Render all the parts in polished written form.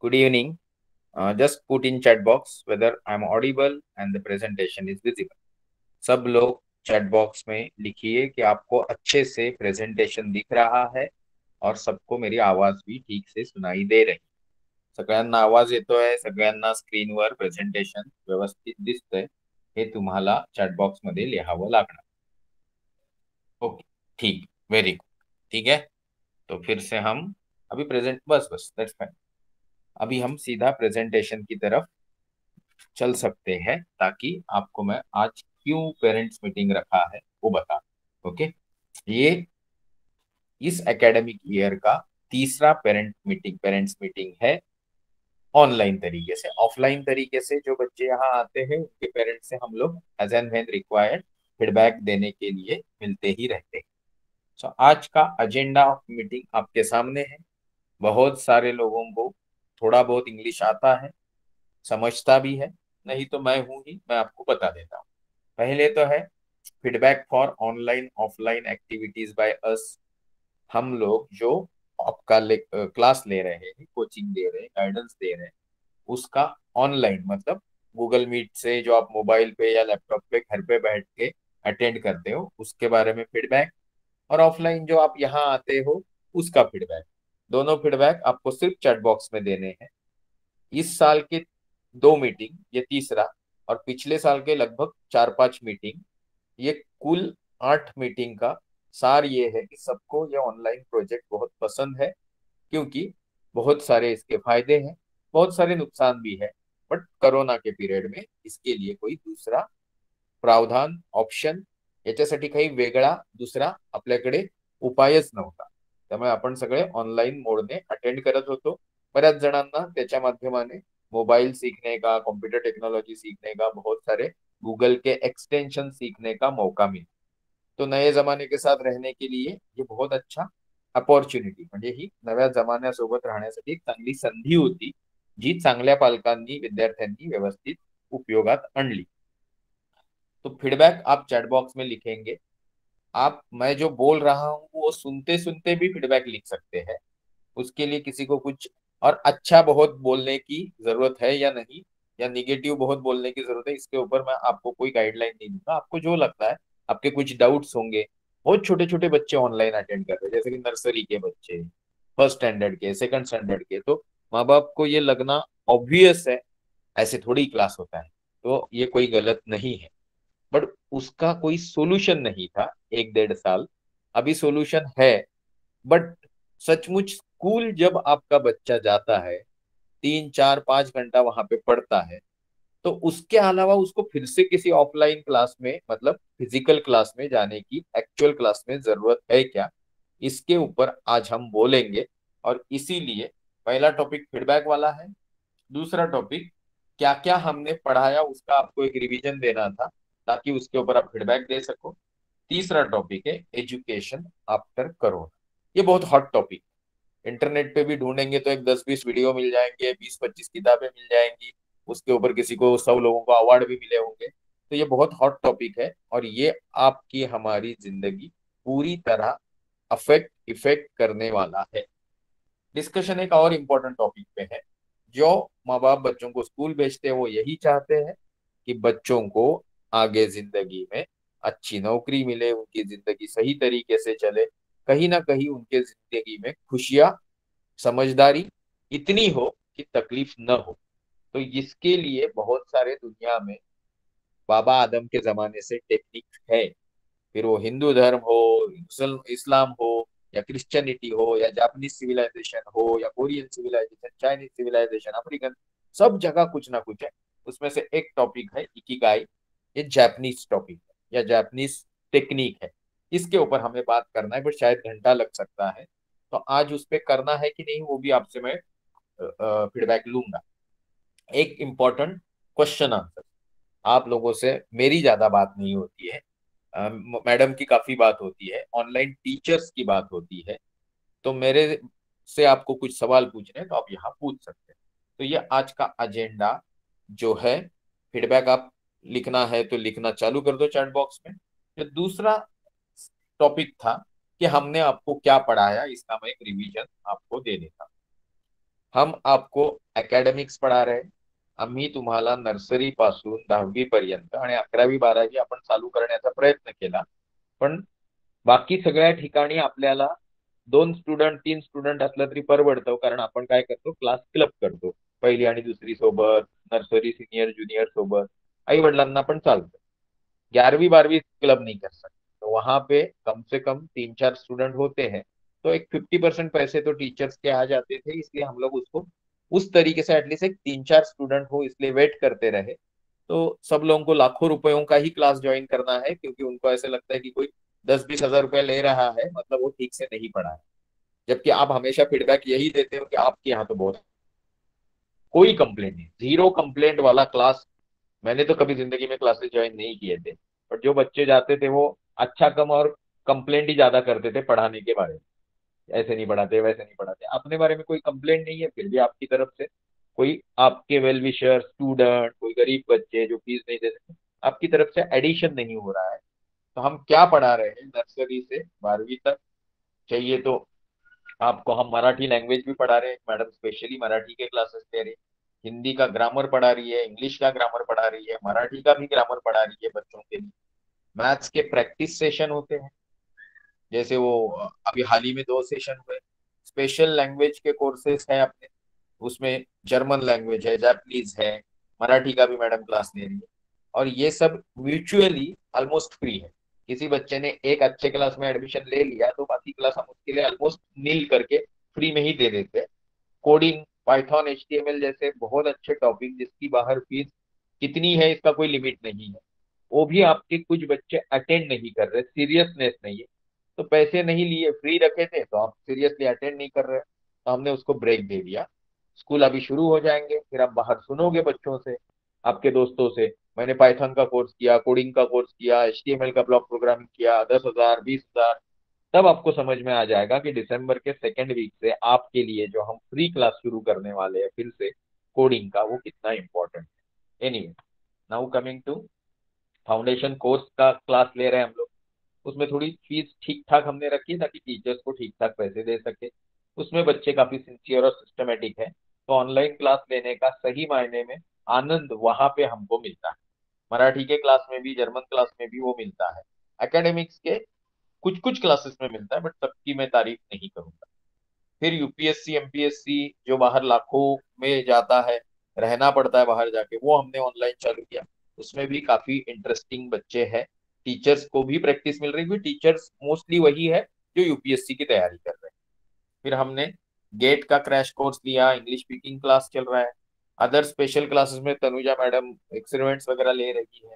Good evening. Just put in chat box whether I'm audible and the presentation is visible. सब लोग chat box में लिखिए कि आपको अच्छे से प्रेझेंटेशन दिख रहा है और सबको मेरी आवाज भी ठीक से सुनाई दे रही. सगळ्यांना आवाज येतोय, सगळ्यांना स्क्रीनवर प्रेझेंटेशन व्यवस्थित दिसतंय, हे तुम्हाला चॅट बॉक्स मध्ये लिहावं लागणार. ओके, ठीक, वेरी गुड. ठीक है, तो फिर से हम अभी present bus bus that's fine. अभी हम सीधा प्रेजेंटेशन की तरफ चल सकते हैं ताकि आपको मैं आज क्यों पेरेंट्स मीटिंग रखा है वो बता. ओके, ये इस एकेडमिक ईयर का तीसरा पेरेंट्स मीटिंग है. ऑनलाइन तरीके से, ऑफलाइन तरीके से जो बच्चे यहाँ आते हैं उनके पेरेंट्स से हम लोग as and when required feedback देने के लिए मिलते ही रहते हैं. सो आज का एजेंडा ऑफ मीटिंग आपके सामने है. बहुत सारे लोगों को थोड़ा बहुत इंग्लिश आता है, समझता भी है. नहीं तो मैं हूं ही, मैं आपको बता देता हूँ. पहले तो है feedback for online offline activities by us. हम लोग जो आपका क्लास ले रहे हैं, कोचिंग दे रहे हैं, गाइडेंस दे रहे हैं, उसका ऑनलाइन मतलब गूगल मीट से जो आप मोबाइल पे या लैपटॉप पे घर पे बैठ के अटेंड करते हो उसके बारे में फीडबैक, और ऑफलाइन जो आप यहाँ आते हो उसका फीडबैक. दोनों फीडबैक आपको सिर्फ चैट बॉक्स में देने हैं. इस साल के दो मीटिंग, ये तीसरा, और पिछले साल के लगभग 4-5 मीटिंग, ये कुल 8 मीटिंग का सार ये है कि सबको ये ऑनलाइन प्रोजेक्ट बहुत पसंद है. क्योंकि बहुत सारे इसके फायदे हैं, बहुत सारे नुकसान भी है. बट कोरोना के पिरियड में इसके लिए कोई दूसरा प्रावधान ऑप्शन याच्यासाठी काही वेगळा दुसरा आपल्याकडे उपायच नव्हता. त्यामुळे आपण सगळे ऑनलाइन मोडने अटेंड करत होतो. बऱ्याच जणांना त्याच्या माध्यमाने मोबाइल सीखने का, कंप्यूटर टेक्नोलॉजी सीखने का, बहुत सारे गूगल के एक्सटेंशन सीखने का मौका मिला. तो नए जमाने के साथ रहने के लिए ये बहुत अच्छा अपॉर्च्युनिटी, म्हणजे ही नव्या जमान्यासोबत राहण्यासाठी एक चांगली संधी होती, जी चांगल्या पालकांनी विद्यार्थ्यांनी व्यवस्थित उपयोगात आणली. तो फीडबैक आप चैट बॉक्स में लिखेंगे. आप, मैं जो बोल रहा हूँ वो सुनते सुनते भी फीडबैक लिख सकते हैं. उसके लिए किसी को कुछ और अच्छा बहुत बोलने की जरूरत है या नहीं, या निगेटिव बहुत बोलने की जरूरत है, इसके ऊपर मैं आपको कोई गाइडलाइन नहीं दूंगा. आपको जो लगता है, आपके कुछ डाउट्स होंगे. बहुत छोटे छोटे बच्चे ऑनलाइन अटेंड कर रहे हैं, जैसे कि नर्सरी के बच्चे, फर्स्ट स्टैंडर्ड के, सेकंड स्टैंडर्ड के. तो माँ बाप को ये लगना ऑब्वियस है, ऐसे थोड़ी क्लास होता है. तो ये कोई गलत नहीं है. बट उसका कोई सोल्यूशन नहीं था 1-1.5 साल. अभी सोल्यूशन है. बट सचमुच स्कूल जब आपका बच्चा जाता है, 3-4-5 घंटा वहां पे पढ़ता है, तो उसके अलावा उसको फिर से किसी ऑफलाइन क्लास में, मतलब फिजिकल क्लास में जाने की, एक्चुअल क्लास में जरूरत है क्या, इसके ऊपर आज हम बोलेंगे. और इसीलिए पहला टॉपिक फीडबैक वाला है. दूसरा टॉपिक क्या क्या हमने पढ़ाया उसका आपको एक रिवीजन देना था, ताकि उसके ऊपर आप फीडबैक दे सको. तीसरा टॉपिक है एजुकेशन आफ्टर कोरोना. ये बहुत हॉट टॉपिक. इंटरनेट पे भी ढूंढेंगे तो एक 10-20 वीडियो मिल जाएंगे, 20-25 किताबें मिल जाएंगी. उसके ऊपर किसी को 100 लोगों को अवार्ड भी मिले होंगे. तो ये बहुत हॉट टॉपिक है और ये आपकी हमारी जिंदगी पूरी तरह अफेक्ट इफेक्ट करने वाला है. डिस्कशन एक और इम्पोर्टेंट टॉपिक पे है. जो माँ बाप बच्चों को स्कूल भेजते हैं वो यही चाहते हैं कि बच्चों को आगे जिंदगी में अच्छी नौकरी मिले, उनकी जिंदगी सही तरीके से चले, कहीं ना कहीं उनके जिंदगी में खुशियां, समझदारी इतनी हो कि तकलीफ न हो. तो इसके लिए बहुत सारे दुनिया में बाबा आदम के जमाने से टेक्निक है. फिर वो हिंदू धर्म हो, इस्लाम हो, या क्रिश्चियनिटी हो, या जापानीज सिविलाइजेशन हो, या Korean civilization, Chinese civilization, African, सब जगह कुछ ना कुछ है. उसमें से एक टॉपिक है इकिगाई. ये जापानीज टॉपिक है या जापानीज टेक्निक है. इसके ऊपर हमें बात करना है, बट शायद घंटा लग सकता है. तो आज उस पर करना है कि नहीं वो भी आपसे मैं फीडबैक लूंगा. एक इम्पोर्टेंट क्वेश्चन आंसर. आप लोगों से मेरी ज्यादा बात नहीं होती है, मैडम की काफी बात होती है, ऑनलाइन टीचर्स की बात होती है. तो मेरे से आपको कुछ सवाल पूछने हैं तो आप यहाँ पूछ सकते हैं. तो ये आज का एजेंडा जो है, फीडबैक आप लिखना है तो लिखना चालू कर दो चैट बॉक्स में. जो दूसरा टॉपिक था कि हमने आपको क्या पढ़ाया, इसका मैं एक रिवीजन आपको दे देता. हम आपको अकॅडमिक्स पढ़ा रहे, आम्ही तुम्हाला नर्सरी पासून 10वी पर्यंत आणि 11वी 12वी आपण चालू करण्याचा प्रयत्न केला. पण बाकी सगळ्या ठिकाणी आपल्याला 2 स्टुडंट 3 स्टुडंट असलं तरी परवडतं, कारण आपण काय करतो, क्लास क्लब करतो. पहिली आणि दुसरी सोबत, नर्सरी सिनियर ज्युनियर सोबत, आई वडिलांना पण चालतं. 11वीं 12वीं क्लब नहीं कर सकते, तो वहां पे कम से कम 3 4 स्टूडेंट होते हैं, तो एक 50% पैसे तो टीचर्स के आ जाते थे, इसलिए हम लोग उसको उस तरीके से एटलीस्ट एक 3 4 स्टूडेंट हो इसलिए वेट करते रहे. तो सब लोगों को लाखों रुपयों का ही क्लास ज्वाइन करना है, क्योंकि उनको ऐसे लगता है कि कोई 10 20 हजार रुपया ले रहा है मतलब वो ठीक से नहीं पढ़ा है. जबकि आप हमेशा फीडबैक यही देते हो कि आपके यहाँ तो बहुत, कोई कंप्लेंट नहीं, जीरो कंप्लेंट वाला क्लास. मैंने तो कभी जिंदगी में क्लासेस ज्वाइन नहीं किए थे, बट जो बच्चे जाते थे वो अच्छा कम और कंप्लेंट ही ज्यादा करते थे पढ़ाने के बारे में. ऐसे नहीं पढ़ाते, वैसे नहीं पढ़ाते, अपने बारे में कोई कंप्लेंट नहीं है, फिर भी आपकी तरफ से कोई आपके वेल विशर स्टूडेंट, कोई गरीब बच्चे जो फीस नहीं दे सकते, आपकी तरफ से एडिशन नहीं हो रहा है. तो हम क्या पढ़ा रहे हैं, नर्सरी से 12वीं तक चाहिए तो आपको हम मराठी लैंग्वेज भी पढ़ा रहे हैं, मैडम स्पेशली मराठी के क्लासेस ले रही है, हिंदी का ग्रामर पढ़ा रही है, इंग्लिश का ग्रामर पढ़ा रही है, मराठी का भी ग्रामर पढ़ा रही है बच्चों के लिए. मैथ्स के प्रैक्टिस सेशन होते हैं, जैसे वो अभी हाल ही में 2 सेशन हुए. स्पेशल लैंग्वेज के कोर्सेस हैं अपने, उसमें जर्मन लैंग्वेज है, जापानीज है, मराठी का भी मैडम क्लास ले रही है. और ये सब म्यूचुअली ऑलमोस्ट फ्री है. किसी बच्चे ने एक अच्छे क्लास में एडमिशन ले लिया तो बाकी क्लास हम उसके लिए ऑलमोस्ट नील करके फ्री में ही दे देते हैं. कोडिंग, पाइथन, एचटीएमएल जैसे बहुत अच्छे टॉपिक जिसकी बाहर फीस कितनी है इसका कोई लिमिट नहीं है, वो भी आपके कुछ बच्चे अटेंड नहीं कर रहे, सीरियसनेस नहीं है. तो पैसे नहीं लिए, फ्री रखे थे, तो आप सीरियसली अटेंड नहीं कर रहे, तो हमने उसको ब्रेक दे दिया. स्कूल अभी शुरू हो जाएंगे, फिर आप बाहर सुनोगे बच्चों से, आपके दोस्तों से, मैंने पाइथन का कोर्स किया, कोडिंग का कोर्स किया, एचटीएमएल का ब्लॉक प्रोग्रामिंग किया, 10 हजार 20 हजार. तब आपको समझ में आ जाएगा कि दिसंबर के सेकेंड वीक से आपके लिए जो हम फ्री क्लास शुरू करने वाले हैं फिर से कोडिंग का, वो कितना इंपॉर्टेंट है. Anyway, now coming to foundation course का क्लास ले रहे हैं हम लोग. उसमें थोड़ी फीस ठीक ठाक हमने रखी है ताकि टीचर्स को ठीक ठाक पैसे दे सके. उसमें बच्चे काफी सिंसियर और सिस्टमेटिक है, तो ऑनलाइन क्लास लेने का सही मायने में आनंद वहां पे हमको मिलता है. मराठी के क्लास में भी, जर्मन क्लास में भी वो मिलता है, एकेडमिक्स के कुछ कुछ क्लासेस में मिलता है, बट सबकी मैं तारीफ नहीं करूंगा. फिर यूपीएससी एमपीएससी जो बाहर लाखों में जाता है, रहना पड़ता है बाहर जाके, वो हमने ऑनलाइन चालू किया. उसमें भी काफी इंटरेस्टिंग बच्चे हैं, टीचर्स को भी प्रैक्टिस मिल रही है, टीचर्स मोस्टली वही है जो यूपीएससी की तैयारी कर रहे हैं. फिर हमने गेट का क्रैश कोर्स लिया, इंग्लिश स्पीकिंग क्लास चल रहा है. अदर स्पेशल क्लासेस में तनुजा मैडम एक्सपेरिमेंट्स वगैरह ले रही है.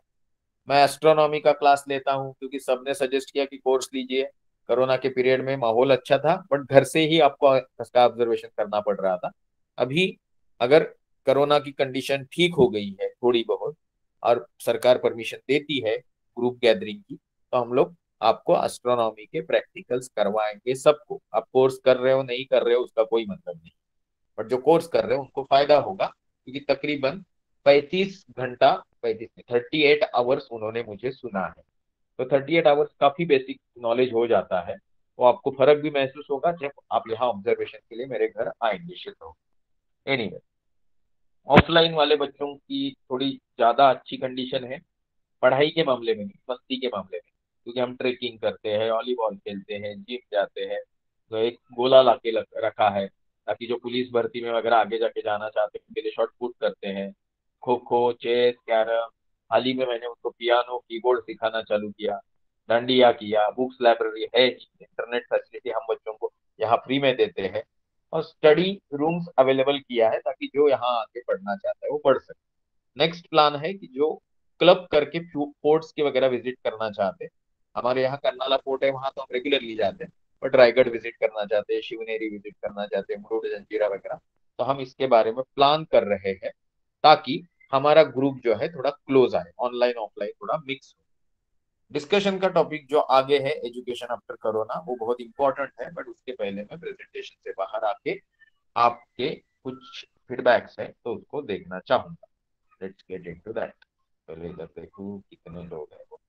मैं एस्ट्रोनॉमी का क्लास लेता हूँ क्योंकि सबने सजेस्ट किया कि कोर्स लीजिए. कोरोना के पीरियड में माहौल अच्छा था, बट घर से ही आपको इसका ऑब्जर्वेशन करना पड़ रहा था. अभी अगर कोरोना की कंडीशन ठीक हो गई है थोड़ी बहुत, और सरकार परमिशन देती है ग्रुप गैदरिंग की, तो हम लोग आपको एस्ट्रोनॉमी के प्रैक्टिकल्स करवाएंगे सबको. आप कोर्स कर रहे हो नहीं कर रहे हो उसका कोई मतलब नहीं, बट जो कोर्स कर रहे हो उनको फायदा होगा, क्योंकि तकरीबन 35 घंटा, 38 आवर्स उन्होंने मुझे सुना है. तो 38 आवर्स काफी बेसिक नॉलेज हो जाता है. तो आपको फर्क भी महसूस होगा जब आप यहाँ ऑब्जर्वेशन के लिए मेरे घर आएंगे शिफ्ट. एनीवे, ऑफलाइन वाले बच्चों की थोड़ी ज्यादा अच्छी कंडीशन है, पढ़ाई के मामले में नहीं, मस्ती के मामले में. क्योंकि हम ट्रेकिंग करते हैं, वॉलीबॉल खेलते हैं, जिम जाते हैं, तो एक गोला लाके रखा है ताकि जो पुलिस भर्ती में वगैरह आगे जाके जाना चाहते हैं उनके लिए शॉर्ट पुट करते हैं. खो खो, चेस, कैरम, हाल ही में मैंने उनको पियानो कीबोर्ड सिखाना चालू किया, डांडिया किया. बुक्स लाइब्रेरी है ही, इंटरनेट फैसिलिटी हम बच्चों को यहाँ फ्री में देते हैं, और स्टडी रूम्स अवेलेबल किया है ताकि जो यहाँ आके पढ़ना चाहता है वो पढ़ सके. नेक्स्ट प्लान है कि जो क्लब करके फोर्ट्स के वगैरह विजिट करना चाहते हैं, हमारे यहाँ कर्नाला फोर्ट है, वहां तो हम रेगुलरली जाते हैं, बट रायगढ़ विजिट करना चाहते हैं, शिवनेरी विजिट करना चाहते हैं, मुरुड जंजीरा वगैरह, तो हम इसके बारे में प्लान कर रहे हैं ताकि हमारा ग्रुप जो है थोड़ा क्लोज आए, ऑनलाइन ऑफलाइन थोड़ा मिक्स हो. डिस्कशन का टॉपिक जो आगे है, एजुकेशन आफ्टर कोरोना, वो बहुत इंपॉर्टेंट है, बट उसके पहले मैं प्रेजेंटेशन से बाहर आके आपके कुछ फीडबैक्स है तो उसको देखना चाहूंगा. Let's get into that. पहले इधर देखूं कितने लोग हैं वो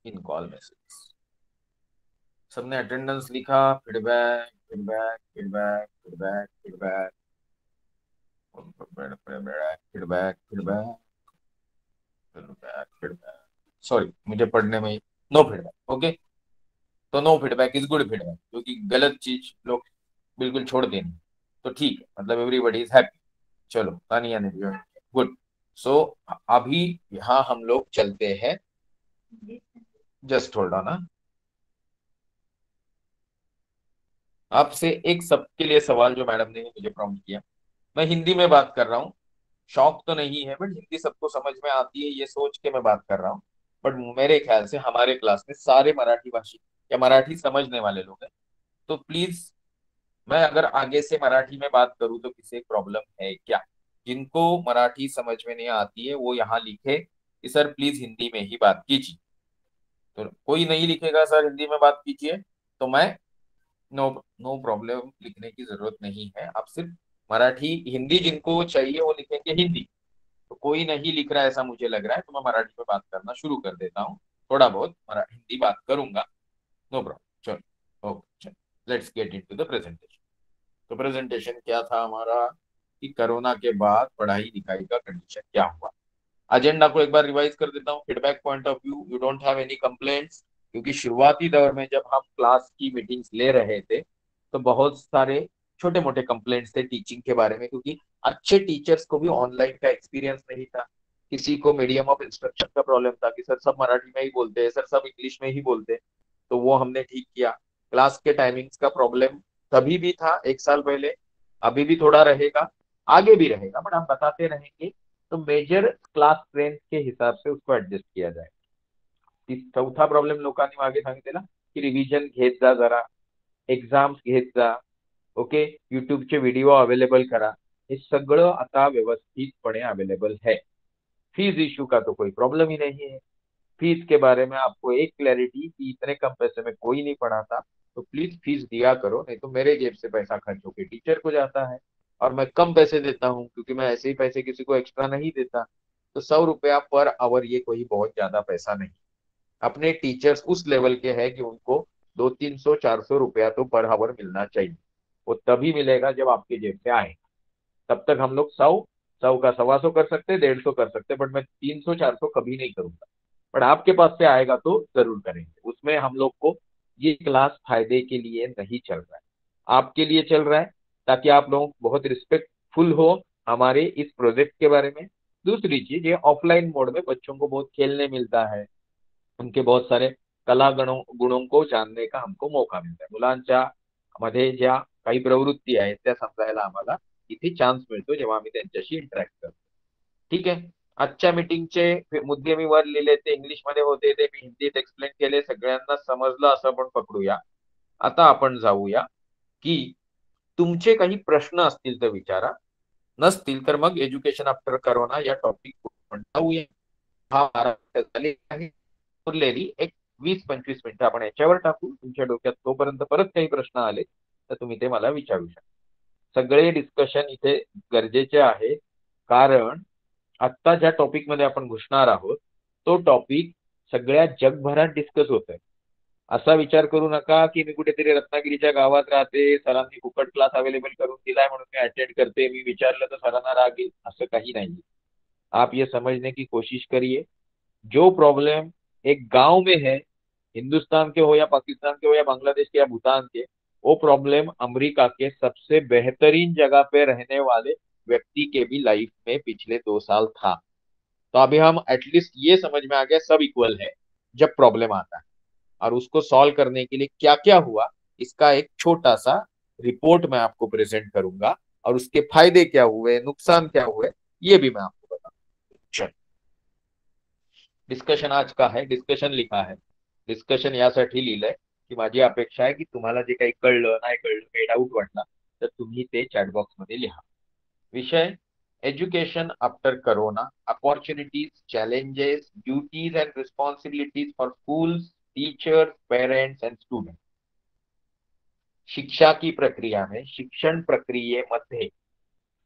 इन कॉल मैसेज. सबने अटेंडेंस लिखा, feedback feedback feedback feedback feedback feedback feedback feedback feedback feedback. Sorry, मुझे पढ़ने में नो फीडबैक। ओके, तो no feedback is good feedback, क्योंकि गलत चीज लोग बिल्कुल छोड़ देंगे। तो ठीक है, मतलब एवरीबडी इज हैप्पी। चलो, तानिया ने भी गुड। सो अभी यहाँ हम लोग चलते हैं। Just hold on. आपसे एक सबके लिए सवाल जो मैडम ने मुझे प्रॉम्प्ट किया। मैं हिंदी में बात कर रहा हूँ, शौक तो नहीं है, बट हिंदी सबको समझ में आती है ये सोच के मैं बात कर रहा हूँ। बट मेरे ख्याल से हमारे क्लास में सारे मराठी भाषी या मराठी समझने वाले लोग हैं। तो प्लीज, मैं अगर आगे से मराठी में बात करूँ तो किसी प्रॉब्लम है क्या? जिनको मराठी समझ में नहीं आती है वो यहाँ लिखे कि सर प्लीज हिंदी में ही बात कीजिए। तो कोई नहीं लिखेगा सर हिंदी में बात कीजिए, तो मैं नो नो प्रॉब्लम, लिखने की जरूरत नहीं है। आप सिर्फ मराठी हिंदी जिनको चाहिए वो लिखेंगे हिंदी। तो कोई नहीं लिख रहा है ऐसा मुझे लग रहा है, तो मैं मराठी में बात करना शुरू कर देता हूँ। थोड़ा बहुत हिंदी बात करूंगा, नो प्रॉब्लम। चलो, ओके, चलो let's get into the presentation. तो प्रेजेंटेशन क्या था हमारा कि कोरोना के बाद पढ़ाई लिखाई का कंडीशन क्या हुआ। एजेंडा को एक बार रिवाइज कर देता हूँ। Feedback point of view, you don't have any complaints, क्योंकि शुरुआती दौर में जब हम क्लास की मीटिंग्स ले रहे थे तो बहुत सारे छोटे मोटे कंप्लेंट्स थे टीचिंग के बारे में, क्योंकि अच्छे टीचर्स को भी ऑनलाइन का एक्सपीरियंस नहीं था। किसी को मीडियम ऑफ इंस्ट्रक्शन का प्रॉब्लम था कि सर सब मराठी में ही बोलते हैं, सर सब इंग्लिश में ही बोलते हैं। तो वो हमने ठीक किया। क्लास के टाइमिंग्स का प्रॉब्लम तभी भी था एक साल पहले, अभी भी थोड़ा रहेगा, आगे भी रहेगा, बट हम बताते रहेंगे। तो मेजर क्लास स्ट्रेंथ के हिसाब से उसको ऍडजस्ट किया जाए। चौथा प्रॉब्लेम लोकांनी मागे सांगितलेला की रिव्हिजन घेत जा जरा, एक्झाम्स घेत जा, ओके, युट्यूबचे व्हिडिओ अवेलेबल करा। हे सगळं आता व्यवस्थितपणे अवेलेबल है। फीस इश्यू का तो कोई प्रॉब्लम ही नहीं है। फीस के बारे में आपको एक क्लैरिटी कि इतने कम पैसे में कोई नहीं पढ़ाता, तो प्लीज फीस दिया करो, नहीं तो मेरे जेब से पैसा खर्च होकर टीचर को जाता है। और मैं कम पैसे देता हूँ क्योंकि मैं ऐसे ही पैसे किसी को एक्स्ट्रा नहीं देता। तो 100 रुपया पर आवर ये कोई बहुत ज्यादा पैसा नहीं। अपने टीचर्स उस लेवल के हैं कि उनको 200, 300, 400 रुपया तो पर आवर मिलना चाहिए। वो तभी मिलेगा जब आपके जेब से आए। तब तक हम लोग 100 का 125 कर सकते, 150 कर सकते, बट मैं 300, 400 कभी नहीं करूंगा। बट आपके पास से आएगा तो जरूर करेंगे। उसमें हम लोग को ये क्लास फायदे के लिए नहीं चल रहा है, आपके लिए चल रहा है, ताकि आप लोग बहुत रिस्पेक्टफुल हो हमारे इस प्रोजेक्ट के बारे में। दूसरी चीज, ये ऑफलाइन मोड में बच्चों को बहुत खेलने मिलता है, उनके बहुत सारे कला गुणों को जानने का हमको मौका मिळतो। मुलांच्या मध्ये ज्या काही प्रवृत्ती आहेत त्या समजायला आम्हाला इथे चान्स मिळतो जेव्हा आम्ही त्यांच्याशी इंटरॅक्ट करतो। ठीक आहे, आजच्या मीटिंगचे मुद्दे मी वर लिहिले, ते इंग्लिश मध्ये होते, ते मी हिंदीत एक्सप्लेन केले, सगळ्यांना समजलं असं आपण पकडूया। आता आपण जाऊया की तुमचे काही प्रश्न असतील तर विचारा, नसतील तर मग एज्युकेशन आफ्टर करोना या टॉपिक आपण जाऊया। हा 12 झाले आहे, उरलेली एक 20-25 मिनिटं आपण याच्यावर टाकू। तुमच्या डोक्यात तोपर्यंत परत काही प्रश्न आले तर तुम्ही ते मला विचारू शकता। सगळे डिस्कशन इथे गरजेचे आहे, कारण आत्ता ज्या टॉपिक मध्ये आपण घुसणार आहोत तो टॉपिक सगळ्या जगभरात डिस्कस होत आहे। असा विचार करू नका की मी कुठेतरी रत्नागिरीच्या गावात राहते, सरांनी फुकट क्लास अवेलेबल करून दिलाय म्हणून मी अटेंड करते, मी विचारलं तर सरांना राग येईल, असं काही नाही। आप ये समझने की कोशिश करिए, जो प्रॉब्लम एक गांव में है, हिंदुस्तान के हो या पाकिस्तान के हो या बांग्लादेश के या भूटान के, वो प्रॉब्लम अमेरिका के सबसे बेहतरीन जगह पे रहने वाले व्यक्ति के भी लाइफ में पिछले 2 साल था। तो अभी हम एटलीस्ट ये समझ में आ गया सब इक्वल है जब प्रॉब्लम आता है। और उसको सॉल्व करने के लिए क्या क्या हुआ, इसका एक छोटा सा रिपोर्ट मैं आपको प्रेजेंट करूंगा, और उसके फायदे क्या हुए, नुकसान क्या हुए, ये भी मैं आपको बताऊंगा। डिस्कशन आज का है, डिस्कशन लिखा है। डिस्कशन यासाठी लिहिलंय की माझी अपेक्षा आहे की तुम्हाला जे काही कळलं नाही कळलं, काही डाऊट वाटला तर तुम्ही ते चॅटबॉक्स मध्ये लिहा। विषय, education after corona, opportunities, challenges, duties end responsibilities for schools, teachers, parents end students. शिक्षा की प्रक्रिया में, शिक्षण प्रक्रियेमध्ये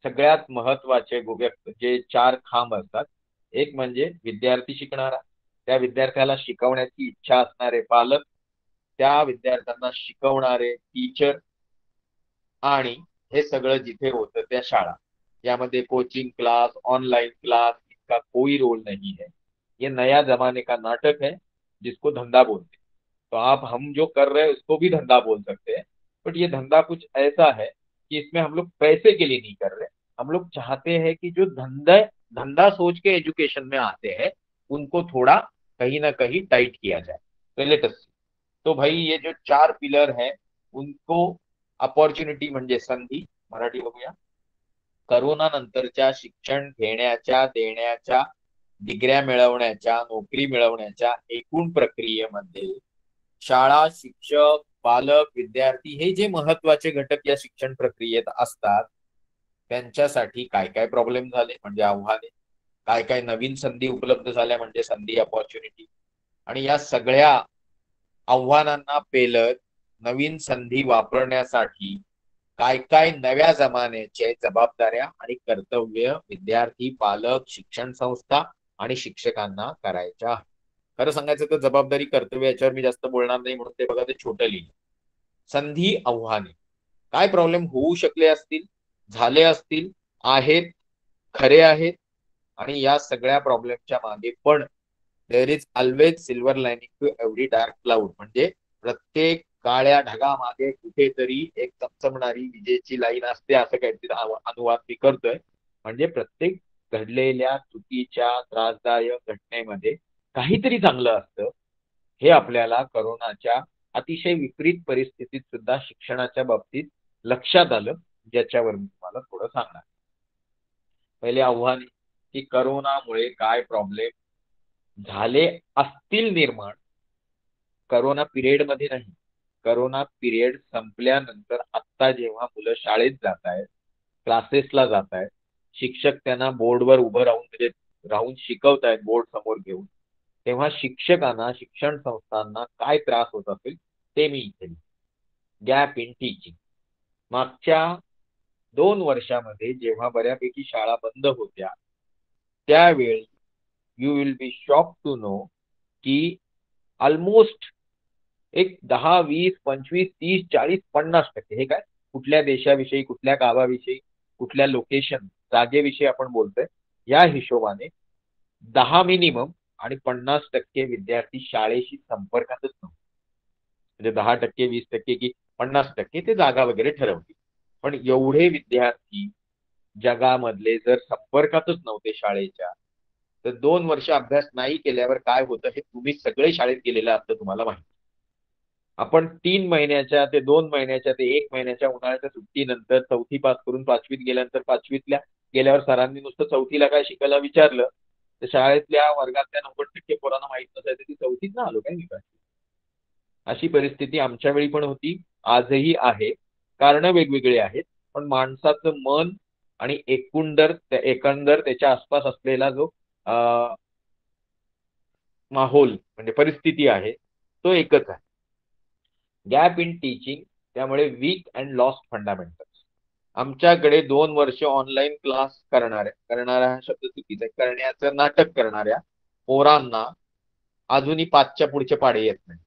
सगळ्यात महत्वाचे जे 4 खांब असतात, एक म्हणजे विद्यार्थी शिकणारा, त्या विद्यार्थ्याला शिकवण्याची इच्छा असणारे पालक, त्या विद्यार्थ्यांना शिकवणारे टीचर आणि हे सगळं जिथे होतं त्या शाळा, यामध्ये कोचिंग क्लास, ऑनलाइन क्लास, इसका कोई रोल नहीं है। ये नया जमाने का नाटक है जिसको धंधा बोलते हैं। तो आप हम जो कर रहे हैं उसको भी धंधा बोल सकते हैं, बट ये धंधा कुछ ऐसा है कि इसमें हम लोग पैसे के लिए नहीं कर रहे। हम लोग चाहते हैं कि जो धंधा धंधा सोच के एजुकेशन में आते हैं उनको थोड़ा कहीं ना कहीं टाइट किया जाए। तो लेटेस्ट, तो भाई ये जो 4 पिलर है उनको, अपॉर्च्युनिटी म्हणजे संधी, मराठी बघूया। करोना नंतरच्या शिक्षण घेण्याच्या, देण्याच्या, डिग्र्या मिळवण्याच्या, नोकरी मिळवण्याच्या एकूण प्रक्रियेमध्ये शाळा, शिक्षक, पालक, विद्यार्थी हे जे महत्वाचे घटक या शिक्षण प्रक्रियेत असतात त्यांच्यासाठी काय काय प्रॉब्लेम झाले म्हणजे आव्हाने, काय काय नवीन संधी उपलब्ध झाल्या म्हणजे संधी, अपॉर्च्युनिटी, आणि या सगळ्या आव्हानांना पेलत नवीन संधी वापरण्यासाठी काय काय नव्या जमान्याचे जबाबदाऱ्या आणि कर्तव्य विद्यार्थी, पालक, शिक्षण संस्था आणि शिक्षकांना करायच्या आहेत। खरं सांगायचं तर जबाबदारी, कर्तव्य याच्यावर मी जास्त बोलणार नाही म्हणून ते बघा ते छोटं लिहिलं। संधी, आव्हाने, काय प्रॉब्लेम होऊ शकले असतील, झाले असतील, आहेत, खरे आहेत, आणि या सगळ्या प्रॉब्लेमच्या मागे पण there is always silver lining to every dark cloud, म्हणजे प्रत्येक काळ्या ढगामागे कुठेतरी एक चमचमणारी विजेची लाईन असते, असं काहीतरी अनुवाद मी करतोय। म्हणजे प्रत्येक घडलेल्या चुकीच्या त्रासदायक घटनेमध्ये काहीतरी चांगलं असतं, हे आपल्याला करोनाच्या अतिशय विपरीत परिस्थितीत सुद्धा शिक्षणाच्या बाबतीत लक्षात आलं, ज्याच्यावर मी तुम्हाला थोडं सांगणार। पहिले आव्हान की करोनामुळे काय प्रॉब्लेम झाले असतील निर्माण, करोना पिरियड मध्ये नाही, करोना पिरियड संपल्यानंतर आता जेव्हा मुलं शाळेत जात आहेत, क्लासेसला जात आहेत, शिक्षक त्यांना बोर्डवर उभं राहून म्हणजे राहून शिकवतायत बोर्ड समोर घेऊन, तेव्हा शिक्षकांना, शिक्षण संस्थांना काय त्रास होत असेल ते मी इथे, गॅप इन टीचिंग। मागच्या 2 वर्षामध्ये जेव्हा बऱ्यापैकी शाळा बंद होत्या त्यावेळी you will be shock to know की ऑलमोस्ट एक 10, 20, 25, 30, 40, 50% हे काय कुठल्या देशाविषयी, कुठल्या गावाविषयी, कुठल्या लोकेशन, जागेविषयी आपण बोलतोय, या हिशोबाने 10 मिनिमम आणि 50% विद्यार्थी शाळेशी संपर्कातच नव्हते। म्हणजे 10%, 20% की 50% ते जागा वगैरे ठरवली, पण एवढे विद्यार्थी जगामधले जर संपर्कातच नव्हते शाळेच्या, तर 2 वर्ष अभ्यास नाही केल्यावर काय होतं हे तुम्ही सगळे शाळेत गेलेलं असतं, तुम्हाला माहिती। आपण 3 महिन्याच्या ते 2 महिन्याच्या ते 1 महिन्याच्या उन्हाळ्याच्या सुट्टीनंतर चौथी पास करून 5वीत गेल्यानंतर, 5वीतल्या गेल्यावर सरांनी नुसतं चौथीला काय शिकायला विचारलं तर शाळेतल्या वर्गातल्या 90% पोरांना माहित नसायचं की चौथीत ना आलो काय मी काय। अशी परिस्थिती आमच्या वेळी पण होती, आजही आहे। कारण वेगवेगळी आहेत, पण माणसाचं मन आणि एकंदर त्याच्या आसपास असलेला जो माहोल म्हणजे परिस्थिती आहे तो एकच आहे। गॅप इन टीचिंग, त्यामुळे वीक अँड लॉस्ट फंडामेंटल्स। आमच्याकडे 2 वर्ष ऑनलाईन क्लास करणाऱ्या हा शब्द चुकीचा आहे, करण्याचं नाटक करणाऱ्या पोरांना अजूनही 5च्या पुढचे पाडे येत नाही,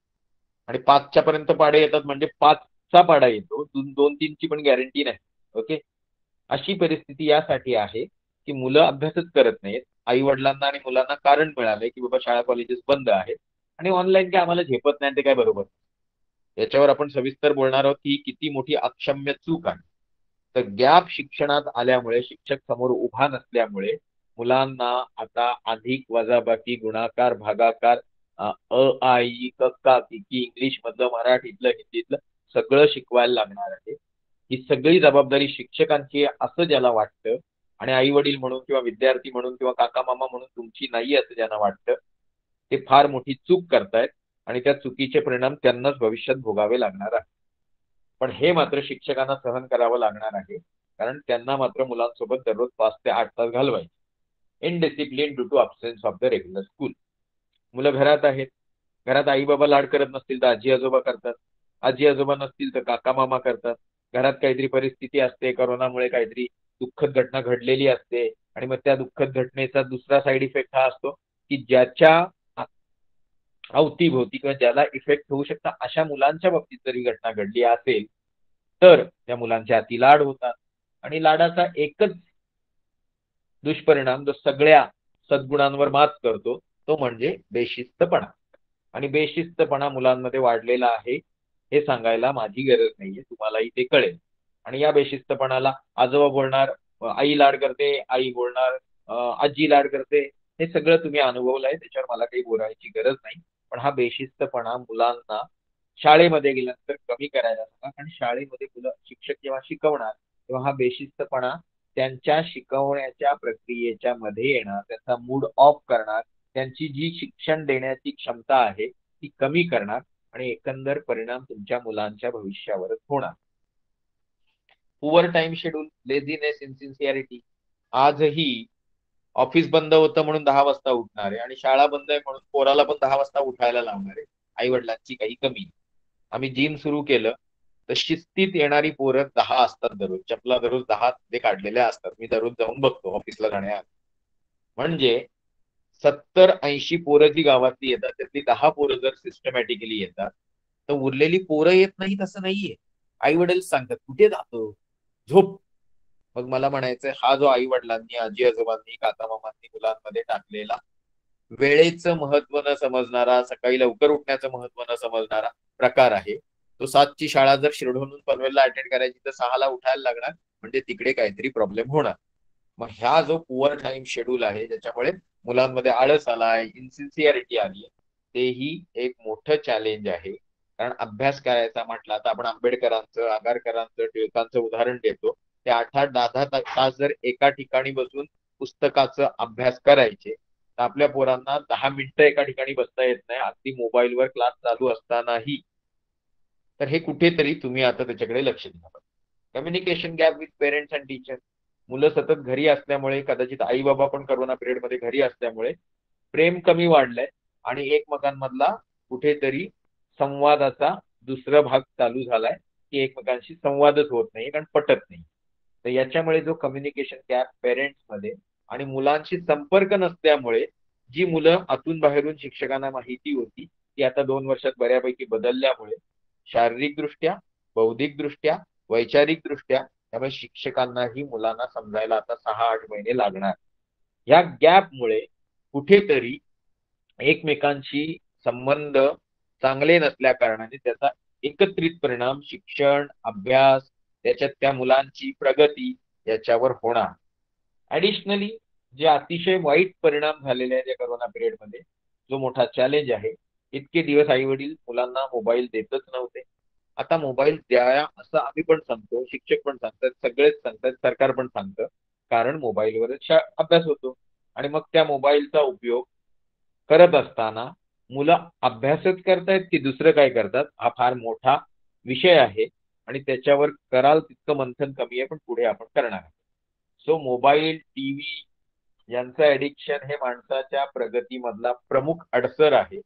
आणि 5च्या पर्यंत पाडे येतात म्हणजे 5चा पाडा येतो, 2-3ची पण गॅरंटी नाही। ओके, अशी परिस्थिती यासाठी आहे की मुलं अभ्यासच करत नाहीत, आई वडिलांना आणि मुलांना कारण मिळालंय की बाबा शाळा कॉलेजेस बंद आहेत आणि ऑनलाईन काय आम्हाला झेपत नाही, ते काय बरोबर। याच्यावर आपण सविस्तर बोलणार आहोत की किती मोठी अक्षम्य चूक आहे। तर गॅप शिक्षणात आल्यामुळे, शिक्षक समोर उभा नसल्यामुळे मुलांना आता अधिक, वजाबाकी, गुणाकार, भागाकार, आ ई क का की इंग्लिश मधलं, मराठीतलं, हिंदीतलं सगळं शिकवायला लागणार आहे। ही सगळी जबाबदारी शिक्षकांची असं ज्याला वाटतं, आणि आई वडील म्हणून किंवा विद्यार्थी म्हणून किंवा काका मामा म्हणून तुमची नाही असं ज्यांना वाटतं, ते फार मोठी चूक करतायत आणि त्या चुकीचे परिणाम त्यांनाच भविष्यात भोगावे लागणार आहे। पण हे मात्र शिक्षकांना सहन करावं लागणार आहे, कारण त्यांना मात्र मुलांसोबत दररोज 5 ते 8 तास घालवायचे। Indiscipline due to absence of the regular school. मुलं घरात आहेत, घरात आई बाबा लाड करत नसतील तर आजी आजोबा करतात, आजी आजोबा नसतील तर काका मामा करतात, घरात काहीतरी परिस्थिती असते, करोनामुळे काहीतरी दुःखद घटना घडलेली असते, आणि मग त्या दुःखद घटनेचा दुसरा साईड इफेक्ट हा असतो की ज्याच्या अवतीभोवती किंवा ज्याला इफेक्ट होऊ शकता अशा मुलांच्या बाबतीत जरी घटना घडली असेल तर त्या मुलांचे अति लाड होतात. आणि लाडाचा एकच दुष्परिणाम जो सगळ्या सद्गुणांवर मात करतो तो म्हणजे बेशिस्तपणा. आणि बेशिस्तपणा मुलांमध्ये वाढलेला आहे हे सांगायला माझी गरज नाहीये, तुम्हालाही ते कळेल. आणि या बेशिस्तपणाला आजोबा बोलणार आई लाड करते, आई बोलणार आजी लाड करते, हे सगळं तुम्ही अनुभवलंय, त्याच्यावर मला काही बोलायची गरज नाही. पण हा बेशिस्तपणा मुलांना शाळेमध्ये गेल्यानंतर कमी करायला सांगा. कारण शाळेमध्ये मुलं शिक्षक जेव्हा शिकवणार तेव्हा हा बेशिस्तपणा त्यांच्या शिकवण्याच्या प्रक्रियेच्या मध्ये येणार, त्यांचा मूड ऑफ करणार, त्यांची जी शिक्षण देण्याची क्षमता आहे ती कमी करणार आणि एकंदर परिणाम तुमच्या मुलांच्या भविष्यावरच होणार. Poor time schedule, laziness, insincerity. आजही ऑफिस बंद होतं म्हणून 10 वाजता उठणारे आणि शाळा बंद आहे म्हणून पोराला पण 10 वाजता उठायला लावणारे आई वडिलांची काही कमी. आम्ही जिम सुरू केलं तर शिस्तीत येणारी पोरं 10 असतात दररोज, चपला दररोज 10 ते काढलेल्या असतात. मी दररोज जाऊन बघतो ऑफिसला जाण्याआधी. म्हणजे 70-80 पोरं जी गावातली येतात त्यातली 10 पोरं जर सिस्टमॅटिकली येतात तर उरलेली पोरं येत नाहीत असं नाहीये. आई वडील सांगतात कुठे जातो, झोप. मग मला म्हणायचंय हा जो आई वडिलांनी आजी आजोबांनी काका मामांनी मुलांमध्ये टाकलेला वेळेचं महत्व न समजणारा, सकाळी लवकर उठण्याचं महत्व न समजणारा प्रकार आहे. तो 7ची शाळा जर शिरढोणून पनवेलला अटेंड करायची तर 6ला उठायला लागणार, म्हणजे तिकडे काहीतरी प्रॉब्लेम होणार. मग ह्या जो पुअर टाइम शेड्यूल आहे ज्याच्यामुळे मुलांमध्ये आळस आलाय, इन्सिन्सिअरिटी आली, तेही एक मोठं चॅलेंज आहे. कारण अभ्यास करायचा म्हटला तर आपण आंबेडकरांचं, आगरकरांचं, टिळकांचं उदाहरण देतो. ते 8-8, 10-10 तास जर एका ठिकाणी बसून पुस्तकाचा अभ्यास करायचे तर आपल्या पोरांना 10 मिनिटं एका ठिकाणी बसता येत नाही, अगदी मोबाईलवर क्लास चालू असतानाही. तर हे कुठेतरी तुम्ही आता त्याच्याकडे लक्ष दिलं पाहिजे. Communication gap with parents and teacher. मुलं सतत घरी असल्यामुळे, कदाचित आई बाबा पण करोना पिरियड मध्ये घरी असल्यामुळे प्रेम कमी वाढलंय आणि एकमेकांमधला कुठेतरी संवादाचा दुसरा भाग चालू झालाय की एकमेकांशी संवादच होत नाही कारण पटत नाही. तर याच्यामुळे जो कम्युनिकेशन गॅप पेरेंट्स मध्ये आणि मुलांशी संपर्क नसल्यामुळे जी मुलं आतून बाहेरून शिक्षकांना माहिती होती ती आता 2 वर्षात बऱ्यापैकी बदलल्यामुळे शारीरिकदृष्ट्या, बौद्धिकदृष्ट्या, वैचारिकदृष्ट्या त्यामुळे शिक्षकांनाही मुलांना समजायला आता 6-8 महिने लागणार. या गॅपमुळे कुठेतरी एकमेकांशी संबंध चांगले नसल्या कारणाने त्याचा एकत्रित परिणाम शिक्षण, अभ्यास, त्याच्यात त्या मुलांची प्रगती याच्यावर होणार. ऍडिशनली जे अतिशय वाईट परिणाम झालेले आहेत या कोरोना पिरियड मध्ये, जो मोठा चॅलेंज आहे, इतके दिवस आई वडील मुलांना मोबाईल देतच नव्हते. आता मोबाईल द्या असं आम्ही पण सांगतो, शिक्षक पण सांगतात, सगळेच सांगतात, सरकार पण सांगतं. कारण मोबाईलवरच अभ्यास होतो. आणि मग त्या मोबाईलचा उपयोग करत असताना मुलं अभ्यासच करतायत की दुसरं काय करतात हा फार मोठा विषय आहे आणि त्याच्यावर कराल तितकं मंथन कमी आहे, पण पुढे आपण करणार. सो मोबाईल, टीव्ही यांचं ऍडिक्शन हे माणसाच्या प्रगतीमधला प्रमुख अडसर आहे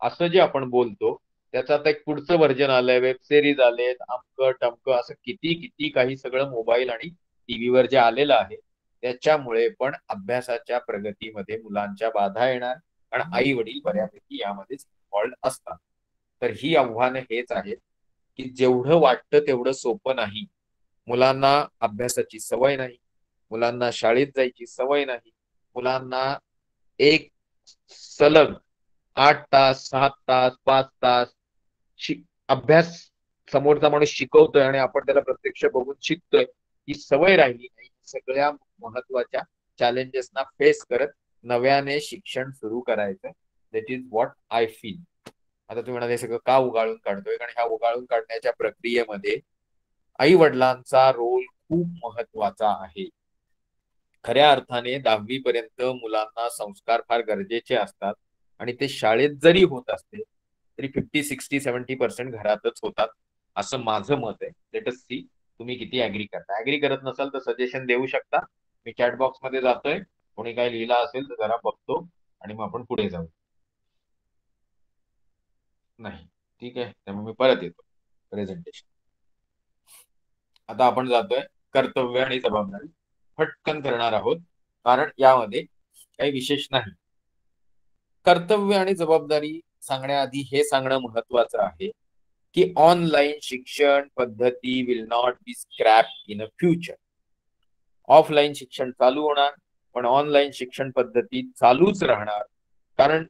असं जे आपण बोलतो. त्याचं आता एक पुढचं व्हर्जन आलंय, वेब सिरीज आलेत, अमकं टमकं असं किती किती काही सगळं मोबाईल आणि टीव्हीवर जे आलेलं आहे त्याच्यामुळे पण अभ्यासाच्या प्रगतीमध्ये मुलांच्या बाधा येणार. कारण आई वडील बऱ्यापैकी यामध्येच इन्व्हॉल्ड असतात. तर ही आव्हानं हेच आहेत की जेवढं वाटतं तेवढं सोपं नाही. मुलांना अभ्यासाची सवय नाही, मुलांना शाळेत जायची सवय नाही, मुलांना एक सलग 8 तास, 7 तास, 5 तास अभ्यास समोरचा माणूस शिकवतोय आणि आपण त्याला प्रत्यक्ष बघून शिकतोय ही सवय राहिली नाही. सगळ्या महत्वाच्या चॅलेंजेसना फेस करत नव्याने शिक्षण सुरू करायचं. That is what I feel. आता तुम्ही म्हणाले सगळं का उगाळून काढतोय, कारण ह्या उगाळून काढण्याच्या प्रक्रियेमध्ये आई वडिलांचा रोल खूप महत्वाचा आहे. खऱ्या अर्थाने 10वी पर्यंत मुलांना संस्कार फार गरजेचे असतात आणि ते शाळेत जरी होत असते तरी 50, 60, 70% घरातच होतात असं माझं मत आहे. लेट अस सी तुम्ही किती ऍग्री करता. ऍग्री करत नसाल तर सजेशन देऊ शकता. मी चॅट बॉक्स मध्ये जातोय, कोणी काय लिहिला असेल तर जरा बघतो आणि मग आपण पुढे जाऊ. नाही, ठीक आहे, त्यामुळे मी परत येतो प्रेझेंटेशन. आता आपण जातोय कर्तव्य आणि जबाबदारी. पटकन करणार आहोत कारण यामध्ये काही विशेष नाही. कर्तव्य आणि जबाबदारी सांगण्याआधी हे सांगणं महत्वाचं आहे की ऑनलाईन शिक्षण पद्धती will not be scrap in a future. Offline शिक्षण चालू होणार, पण ऑनलाईन शिक्षण पद्धती चालूच राहणार. कारण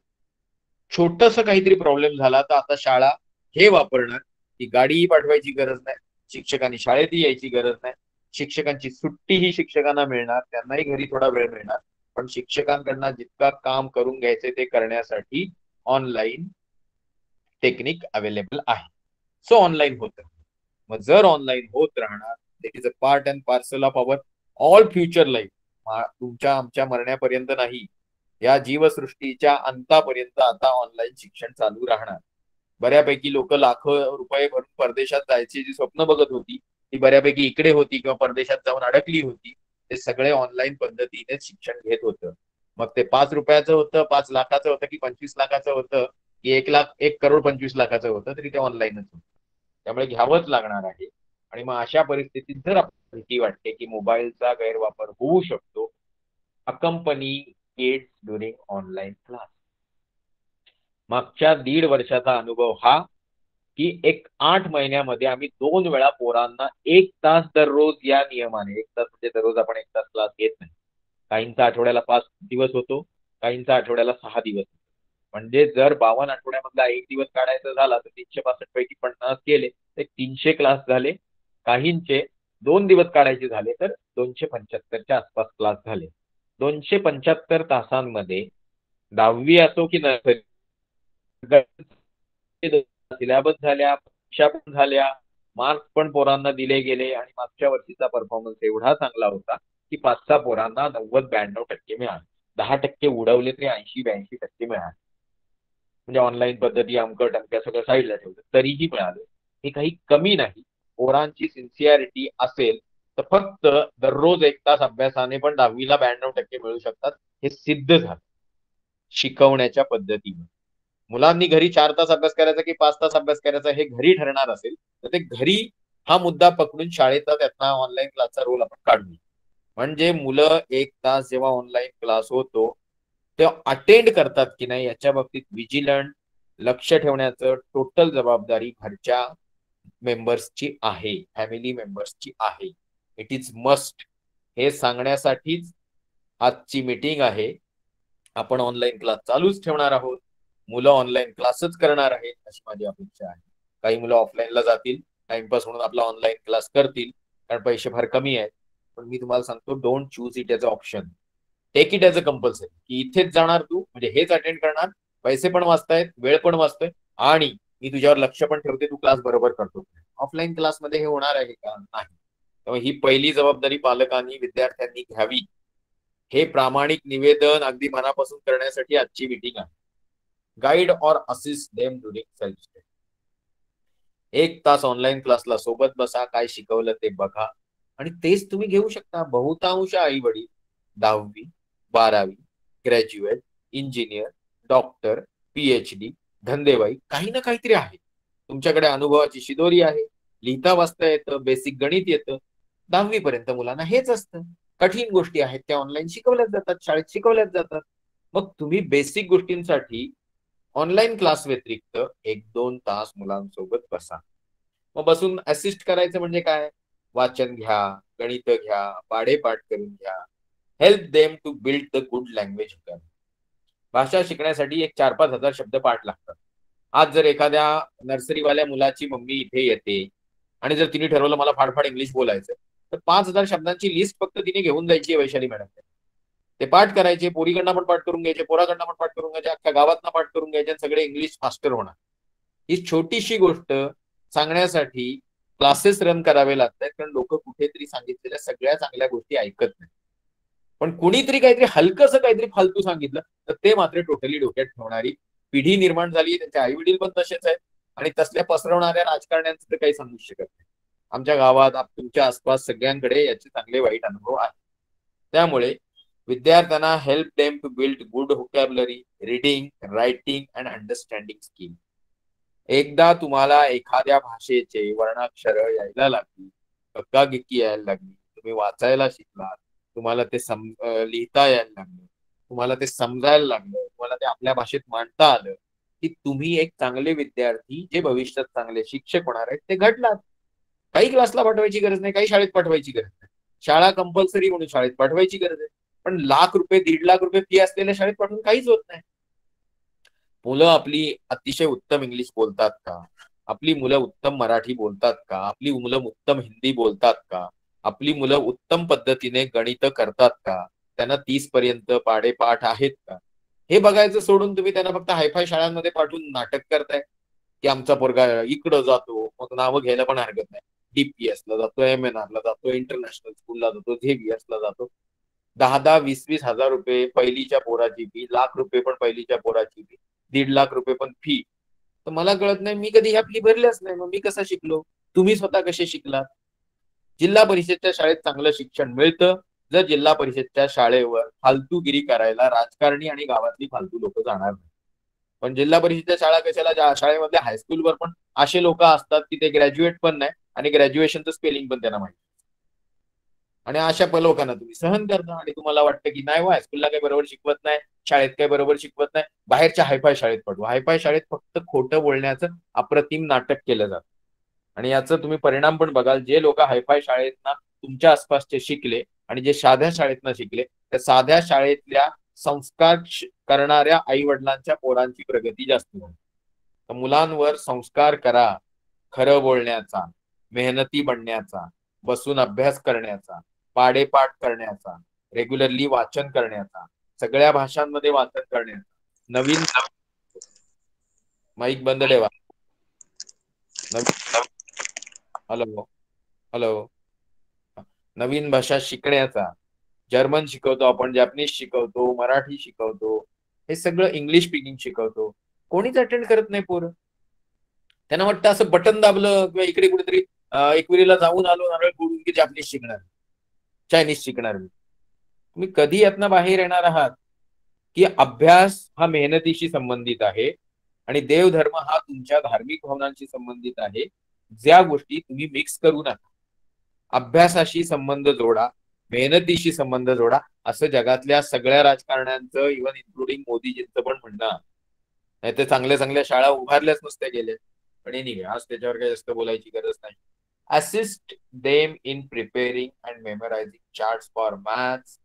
छोटस काहीतरी प्रॉब्लेम झाला तर आता शाळा हे वापरणार की गाडीही पाठवायची गरज नाही, शिक्षकांनी शाळेतही यायची गरज नाही, शिक्षकांची सुट्टी ही शिक्षकांना मिळणार, त्यांनाही घरी थोडा वेळ मिळणार. पण शिक्षकांकडनं जितका काम करून घ्यायचे ते करण्यासाठी ऑनलाईन टेक्निक अवेलेबल आहे. सो ऑनलाईन होतं. मग जर ऑनलाईन होत राहणार, it is a part and parcel of our all future life. तुमच्या आमच्या मरण्यापर्यंत नाही, या जीवसृष्टीच्या अंतापर्यंत आता ऑनलाईन शिक्षण चालू राहणार. बऱ्यापैकी लोक लाखो रुपये भरून परदेशात जायची जी स्वप्न बघत होती ती बऱ्यापैकी इकडे होती किंवा परदेशात जाऊन अडकली होती. ते सगळे ऑनलाईन पद्धतीने शिक्षण घेत होतं. मग ते 5 रुपयाचं होतं, 5 लाखाचं होतं की 25 लाखाचं होतं की 1 लाख 1 करोड 25 लाखाचं होतं, तरी ते ऑनलाईनच होतं. त्यामुळे घ्यावंच लागणार आहे. आणि मग अशा परिस्थितीत जर आपल्याला भीती वाटते की मोबाईलचा गैरवापर होऊ शकतो, अकंपनी किड्स ड्युरिंग ऑनलाईन क्लास. मागच्या 1.5 वर्षाचा अनुभव हा की 8 महिन्यामध्ये आम्ही 2 वेळा पोरांना 1 तास दररोज, या नियमाने 1 तास म्हणजे दररोज आपण 1 तास क्लास घेत नाही, काहींचा आठवड्याला 5 दिवस होतो, काहींचा आठवड्याला 6 दिवस. म्हणजे जर 52 आठवड्यामधला 1 दिवस काढायचा झाला तर 365 पैकी 50 गेले ते 300 क्लास झाले. काहींचे 2 दिवस काढायचे झाले तर 275च्या आसपास क्लास झाले. 275 तासांमध्ये 10वी असो की नर्सरी, सिलेबस झाल्या, परीक्षा पण झाल्या, मार्क्स पण पोरांना दिले गेले आणि मागच्या वर्षीचा परफॉर्मन्स एवढा चांगला होता की 5-6 पोरांना 90-92% मिळाले. 10% उडवले तरी 80-82% मिळाले. म्हणजे ऑनलाईन पद्धती अमकं टमक्या सगळं साईडला ठेवलं तरीही मिळाले. हे काही कमी नाही. पोरांची सिन्सिअरिटी असेल तर फक्त दररोज 1 तास अभ्यासाने पण 10वीला 92% मिळू शकतात, हे सिद्ध झालं शिकवण्याच्या पद्धतीने. मुलांनी घरी 4 तास अभ्यास करायचा की 5 तास अभ्यास करायचा हे घरी ठरणार असेल तर ते घरी हा मुद्दा पकडून शाळेचा त्यातला ऑनलाईन क्लासचा रोल आपण काढू. म्हणजे मुलं 1 तास जेव्हा ऑनलाईन क्लास होतो तेव्हा अटेंड करतात की नाही याच्या बाबतीत विजिलंट लक्ष ठेवण्याचं टोटल जबाबदारी घरच्या मेंबर्सची आहे, फॅमिली मेंबर्सची आहे. It is must. हे सांगण्यासाठीच आजची मीटिंग आहे. आपण ऑनलाईन क्लास चालूच ठेवणार आहोत, मुलं ऑनलाईन क्लासच करणार आहेत अशी माझी अपेक्षा आहे. काही मुलं ऑफलाईनला जातील, टाइमपास म्हणून आपला ऑनलाईन क्लास करतील, कारण पैसे फार कमी आहेत. पण मी तुम्हाला सांगतो, don't choose it as a option, take it as a compulsory, की इथेच जाणार तू म्हणजे हेच अटेंड करणार, पैसे पण वाचतायत, वेळ पण वाचतोय आणि मी तुझ्यावर लक्ष पण ठेवते तू क्लास बरोबर करतो. ऑफलाईन क्लासमध्ये हे होणार आहे का? नाही. त्यामुळे ही पहिली जबाबदारी पालकांनी विद्यार्थ्यांनी घ्यावी. हे प्रामाणिक निवेदन अगदी मनापासून करण्यासाठी आजची मीटिंग आहे. Guide or assist them during self study. 1 तास ऑनलाईन क्लासला सोबत बसा, काय शिकवलं ते बघा आणि तेच तुम्ही घेऊ शकता. बहुतांश आई वडील 10वी 12वी ग्रॅज्युएट, इंजिनियर, डॉक्टर, पीएचडी, धंदेवाई काही ना काहीतरी आहे. तुमच्याकडे अनुभवाची शिदोरी आहे, लिहिता वाचता येतं, बेसिक गणित येतं. 10वी पर्यंत मुलांना हेच असतं. कठीण गोष्टी आहेत त्या ऑनलाईन शिकवल्याच जातात, शाळेत शिकवल्याच जातात. मग तुम्ही बेसिक गोष्टींसाठी ऑनलाईन क्लास व्यतिरिक्त 1-2 तास मुलांसोबत बसा. मग बसून असिस्ट करायचं म्हणजे काय? वाचन घ्या, गणित घ्या, पाढेपाठ करून घ्या. Help them to build the good language. भाषा शिकण्यासाठी एक 4-5 हजार शब्द पाठ लागतात. आज जर एखाद्या नर्सरीवाल्या मुलाची मम्मी इथे येते आणि जर तिने ठरवलं मला फाडफाड इंग्लिश बोलायचं, तर 5,000 शब्दांची लिस्ट फक्त तिने घेऊन जायची वैशाली मॅडम. ते पाठ करायचे, पोरीकडनं पण पाठ करून घ्यायचे, पोराकडनं पण पाठ करून घ्यायचे, अख्ख्या गावातनं पाठ करून घ्यायचे, सगळे इंग्लिश फास्टर होणार. ही छोटीशी गोष्ट सांगण्यासाठी क्लासेस रन करावे लागतात, कारण लोक कुठेतरी सांगितलेल्या सगळ्या चांगल्या गोष्टी ऐकत नाही. पण कुणीतरी काहीतरी हलकंसं काहीतरी फालतू सांगितलं तर ते मात्र टोटली डोक्यात ठेवणारी पिढी निर्माण झाली. त्यांचे आई वडील पण तसेच आहेत आणि तसल्या पसरवणाऱ्या राजकारण्यांचं तर काही सांगू शकत नाही. आमच्या गावात तुमच्या आसपास सगळ्यांकडे याचे चांगले वाईट अनुभव आहेत. त्यामुळे विद्यार्थ्यांना help them to build good vocabulary, reading, writing and understanding skill. एकदा तुम्हाला एखाद्या भाषेचे वर्णाक्षर यायला लागली, कक्कागिक्की यायला लागली, तुम्ही वाचायला शिकलात, तुम्हाला ते लिहिता यायला लागलं, तुम्हाला ते समजायला लागलं, तुम्हाला ते आपल्या भाषेत मांडता आलं, की तुम्ही एक चांगले विद्यार्थी जे भविष्यात चांगले शिक्षक होणार आहेत ते घडलात. काही क्लासला पाठवायची गरज नाही, काही शाळेत पाठवायची गरज नाही. शाळा कंपल्सरी म्हणून शाळेत पाठवायची गरज आहे, पण ₹1,00,000 ₹1,50,000 फी असलेल्या शाळेत पाठवून काहीच होत नाही. मुलं आपली अतिशय उत्तम इंग्लिश बोलतात का? आपली मुलं उत्तम मराठी बोलतात का? आपली मुलं उत्तम हिंदी बोलतात का? आपली मुलं उत्तम पद्धतीने गणित करतात का? त्यांना 30 पर्यंत पाढेपाठ आहेत का? हे बघायचं सोडून तुम्ही त्यांना फक्त हायफाय शाळांमध्ये पाठवून नाटक करताय की आमचा पोरगा इकडं जातो, मग नावं घ्यायला पण हरकत नाही. DPS ला जातो, MNR ला जातो, इंटरनॅशनल स्कूलला जातो, झेवियर्स ला जातो. 10-10, 20-20 हजार रुपये पहिलीच्या पोराची फी, ₹1,00,000 पण पहिलीच्या पोराची फी, ₹1,50,000 पण फी. तर मला कळत नाही, मी कधी ह्या फी भरल्याच नाही, मग मी कसा शिकलो? तुम्ही स्वतः कसे शिकलात? जिल्हा परिषदच्या शाळेत चांगलं शिक्षण मिळतं जर जिल्हा परिषदच्या शाळेवर फालतूगिरी करायला राजकारणी आणि गावातली फालतू लोक जाणार नाही. पण जिल्हा परिषदच्या शाळा कशाला, शाळेमध्ये हायस्कूलवर पण असे लोक असतात की ते ग्रॅज्युएट पण नाही आणि ग्रॅज्युएशनचं स्पेलिंग पण त्यांना माहिती, आणि अशा लोकांना तुम्ही सहन करता आणि तुम्हाला वाटतं की नाही, हायस्कूलला काही बरोबर शिकवत नाही, शाळेत काही बरोबर शिकवत नाही, बाहेरच्या हायफाय शाळेत पडू. हायफाय शाळेत फक्त खोटं बोलण्याचं अप्रतिम नाटक केलं जातं. आणि याचं तुम्ही परिणाम पण बघाल, जे लोक हायफाय शाळेतना तुमच्या आसपासचे शिकले आणि जे साध्या शाळेतनं शिकले, त्या साध्या शाळेतल्या संस्कार करणाऱ्या आई वडिलांच्या पोरांची प्रगती जास्त होईल. तर मुलांवर संस्कार करा, खरं बोलण्याचा, मेहनती बनण्याचा, बसून अभ्यास करण्याचा, पाडेपाठ करण्याचा, रेग्युलरली वाचन करण्याचा, सगळ्या भाषांमध्ये वाचन करण्याचा, नवीन माईक बंद ठेवा. हॅलो हॅलो नवीन भाषा शिकण्याचा, जर्मन शिकवतो आपण, जॅपनीज शिकवतो, मराठी शिकवतो, हे सगळं इंग्लिश स्पीकिंग शिकवतो. कोणीच अटेंड करत नाही पोरं. त्यांना वाटतं असं बटन दाबलं किंवा इकडे कुठेतरी एकविरीला जाऊन आलो नारळ फोडून की जॅपनीज शिकणार, चायनीज शिकणार मी. तुम्ही कधी यातनं बाहेर येणार आहात की अभ्यास हा मेहनतीशी संबंधित आहे आणि देवधर्म हा तुमच्या धार्मिक भावनांशी संबंधित आहे. ज्या गोष्टी तुम्ही मिक्स करू नका. अभ्यासाशी संबंध जोडा, मेहनतीशी संबंध जोडा, असं जगातल्या सगळ्या राजकारण्यांचं, इव्हन इन्क्लुडिंग मोदीजींचं पण म्हणणं. नाही ते चांगल्या चांगल्या शाळा उभारल्याच नसत्या गेल्या. पण नाही, आज त्याच्यावर काही जास्त बोलायची गरज नाही. Assist them in preparing and memorising charts for maths,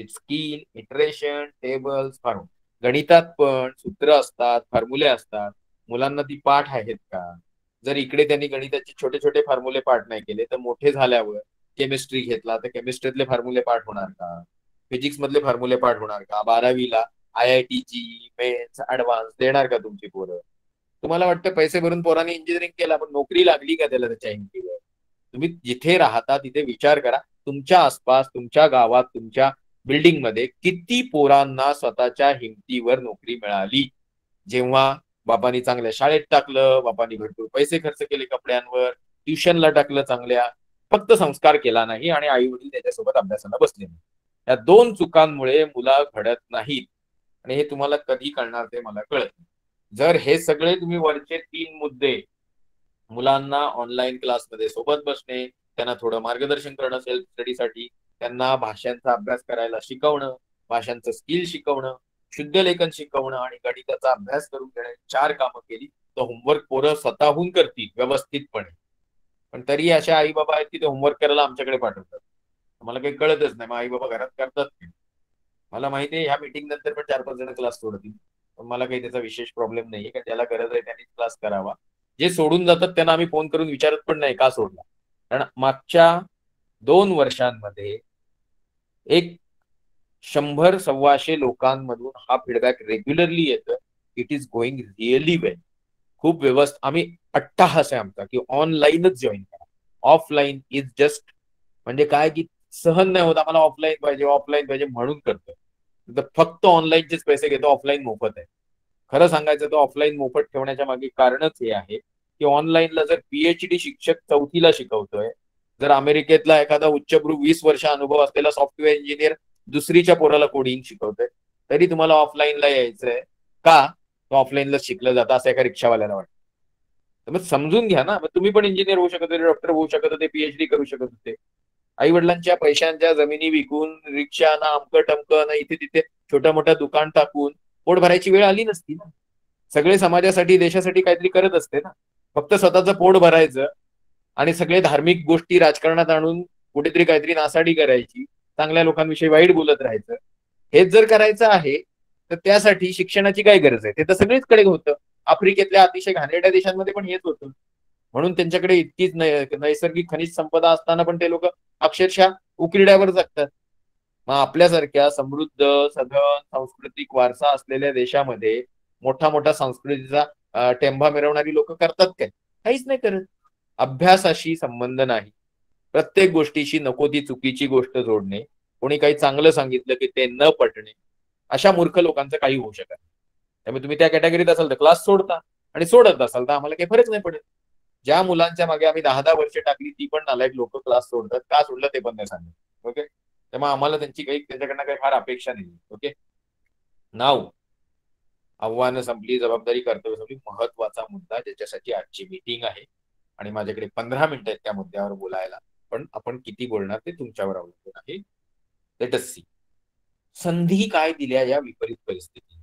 skill, iteration, tables, form. गणितात पण सूत्र असतात, फॉर्म्युले असतात. मुलांना ती पाठ आहेत का? जर इकडे त्यांनी गणिताचे छोटे छोटे फॉर्म्युले पाठ नाही केले तर मोठे झाल्यावर केमिस्ट्री घेतला तर केमिस्ट्रीतले फॉर्म्युले पाठ होणार का? फिजिक्स मधले फॉर्म्युले पाठ होणार का? 12वीला IIT मेन्स ऍडव्हान्स देणार का तुमची पोरं? तुम्हाला वाटतं पैसे भरून पोरांनी इंजिनिअरिंग केला, पण नोकरी लागली का त्याला त्याच्या हिमतीवर? तुम्ही जिथे राहता तिथे विचार करा, तुमच्या आसपास, तुमच्या गावात, तुमच्या बिल्डिंग मध्ये किती पोरांना स्वतःच्या हिमतीवर नोकरी मिळाली? जेव्हा बापांनी चांगल्या शाळेत टाकलं, बापांनी भरपूर पैसे खर्च केले कपड्यांवर, ट्युशनला टाकलं चांगल्या, फक्त संस्कार केला नाही आणि आई वडील त्याच्यासोबत अभ्यासाला बसले नाही. या दोन चुकांमुळे मुलं घडत नाहीत आणि हे तुम्हाला कधी कळणार ते मला कळत नाही. जर हे सगळे तुम्ही वरचे 3 मुद्दे, मुलांना ऑनलाईन क्लासमध्ये सोबत बसणे, त्यांना थोडं मार्गदर्शन करणं सेल्फ स्टडीसाठी, त्यांना भाषांचा अभ्यास करायला शिकवणं, भाषांचं स्किल शिकवणं, शुद्ध लेखन शिकवणं आणि गणिताचा अभ्यास करून घेणे, 4 कामं केली तर होमवर्क पोरं स्वतःहून करतील व्यवस्थितपणे. पण तरी अशा आई बाबा आहेत की ते होमवर्क करायला आमच्याकडे पाठवतात. मला काही कळतच नाही, मग आई बाबा घरात करतात नाही. मला माहिती आहे ह्या मीटिंग नंतर पण 4-5 जण क्लास सोडतील, पण मला काही त्याचा विशेष प्रॉब्लेम नाहीये, कारण ज्याला गरज आहे त्यांनीच क्लास करावा. जे सोडून जातात त्यांना आम्ही फोन करून विचारत पण नाही का सोडला. कारण मागच्या 2 वर्षांमध्ये एक 100-125 लोकांमधून हा फीडबॅक रेग्युलरली येतोय. इट इज गोइंग रिअली वेल. खूप व्यवस्थित. आम्ही अट्टाहास आहे आमचा की ऑनलाईनच जॉईन करा. ऑफलाईन इज जस्ट म्हणजे काय की सहन नाही होत आम्हाला, ऑफलाईन पाहिजे, ऑफलाईन पाहिजे म्हणून करतोय. फक्त ऑनलाईनचेच पैसे घेतो, ऑफलाईन मोफत आहे. खरं सांगायचं तर ऑफलाईन मोफत ठेवण्याच्या मागे कारणच हे आहे की ऑनलाईनला जर PhD शिक्षक 4थीला शिकवतोय, जर अमेरिकेतला एखादा उच्चभ्रू 20 वर्ष अनुभव असलेला सॉफ्टवेअर इंजिनियर दुसरीच्या पोराला कोडिंग शिकवतोय, तरी तुम्हाला ऑफलाईनला यायचंय का? तो ऑफलाईनला शिकलं जातं असं एका रिक्षावाल्याला वाटतं. तर मग समजून घ्या ना. मग तुम्ही पण इंजिनियर होऊ शकत होते, डॉक्टर होऊ शकत होते, PhD करू शकत होते. आई वडिलांच्या पैशांच्या जमिनी विकून रिक्षा ना अमकं टमकं ना इथे तिथे छोट्या मोठ्या दुकान टाकून पोट भरायची वेळ आली नसती ना. सगळे समाजासाठी देशासाठी काहीतरी करत असते ना. फक्त स्वतःचं पोट भरायचं आणि सगळे धार्मिक गोष्टी राजकारणात आणून कुठेतरी काहीतरी नासाडी करायची, चांगल्या लोकांविषयी वाईट बोलत राहायचं, हेच जर करायचं आहे तर त्यासाठी शिक्षणाची काय गरज आहे? ते तर सगळीचकडे होतं. आफ्रिकेतल्या अतिशय घाणेरड्या देशांमध्ये पण हेच होतं. म्हणून त्यांच्याकडे इतकीच नैसर्गिक खनिज संपदा असताना पण ते लोक अक्षरशः उकिरड्यावर जगतात. मग आपल्यासारख्या समृद्ध सधन सांस्कृतिक वारसा असलेल्या देशामध्ये मोठा मोठा संस्कृतीचा टेंभा मिरवणारी लोक करतात काय? काहीच नाही करत. अभ्यासाशी संबंध नाही, प्रत्येक गोष्टीशी नको ती चुकीची गोष्ट जोडणे, कोणी काही चांगलं सांगितलं की ते न पटणे, अशा मूर्ख लोकांचं काही होऊ शकत नाही. त्यामुळे तुम्ही त्या कॅटेगरीत असाल तर क्लास सोडता, आणि सोडत असाल तर आम्हाला काही फरक नाही पडत. ज्या मुलांच्या मागे आम्ही 10-10 वर्ष टाकली ती पण नालायक लोक क्लास सोडतात, का सोडलं ते पण नाही सांगत. ओके, त्यामुळे आम्हाला त्यांच्याकडनं काही फार अपेक्षा नाही. ओके, नाव आव्हानं संपली, जबाबदारी कर्तव्य संपली. महत्वाचा मुद्दा ज्याच्यासाठी आजची मीटिंग आहे, आणि माझ्याकडे 15 मिनिटं आहेत त्या मुद्द्यावर बोलायला, पण आपण किती बोलणार ते तुमच्यावर अवलंबून आहे. Let us see. संधी काय दिल्या या विपरीत परिस्थिती.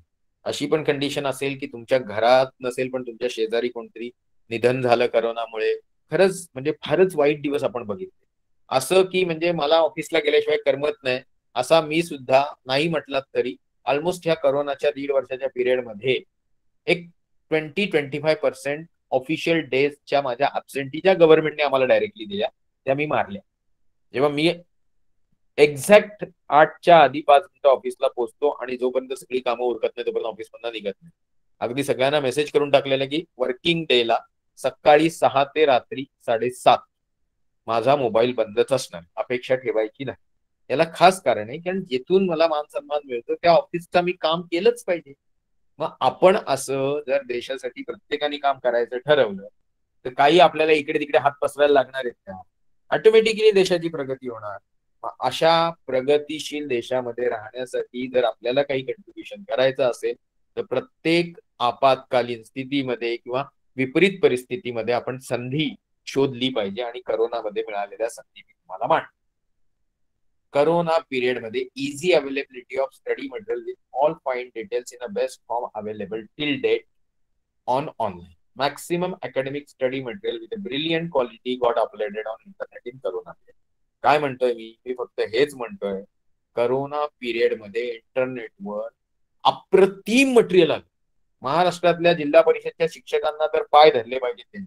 अशी पण कंडिशन असेल की तुमच्या घरात नसेल पण तुमच्या शेजारी कोणतरी निधन झालं करोनामुळे. खरंच म्हणजे फारच वाईट दिवस आपण बघितले. असं की म्हणजे मला ऑफिसला गेल्याशिवाय करमत नाही, असा मी सुद्धा नाही म्हटलात तरी ऑलमोस्ट ह्या करोनाच्या 1.5 वर्षाच्या पिरियडमध्ये एक 20-25% ऑफिशियल डेजच्या माझ्या अब्सेंटी ज्या गव्हर्नमेंटने आम्हाला डायरेक्टली दिल्या त्या मी मारल्या. जेव्हा मी एक्झॅक्ट 8च्या आधी 5 मिनिटं ऑफिसला पोहोचतो आणि जोपर्यंत सगळी कामं उरकत नाही तोपर्यंत ऑफिसमधनं निघत नाही. अगदी सगळ्यांना मेसेज करून टाकलेलं की वर्किंग डेला सकाळी 6 ते रात्री 7:30 माझा मोबाईल बंदच असणार, अपेक्षा ठेवायची नाही. याला खास कारण आहे कारण जिथून मला मान सन्मान मिळतो त्या ऑफिसचा मी काम केलंच पाहिजे. मग आपण असं जर देशासाठी प्रत्येकाने काम करायचं ठरवलं तर काही आपल्याला इकडे तिकडे हात पसरायला लागणार आहेत का? ऑटोमॅटिकली देशाची प्रगती होणार. अशा प्रगतीशील देशामध्ये राहण्यासाठी जर आपल्याला काही कंट्रीब्युशन करायचं असेल तर प्रत्येक आपत्कालीन स्थितीमध्ये किंवा विपरीत परिस्थितीमध्ये आपण संधी शोधली पाहिजे, आणि करोनामध्ये मिळालेल्या संधी मी तुम्हाला मांडतो. करोना पिरियड मध्ये easy availability of study material with all fine details in a best form available till date on online. Maximum academic study material with a brilliant quality got uploaded on internet in corona. काय म्हणतोय मी फक्त हेच म्हणतोय, corona period मध्ये इंटरनेटवर अप्रतिम material आलं. महाराष्ट्रातल्या जिल्हा परिषदच्या शिक्षकांना तर पाय धरले पाहिजे त्यांनी.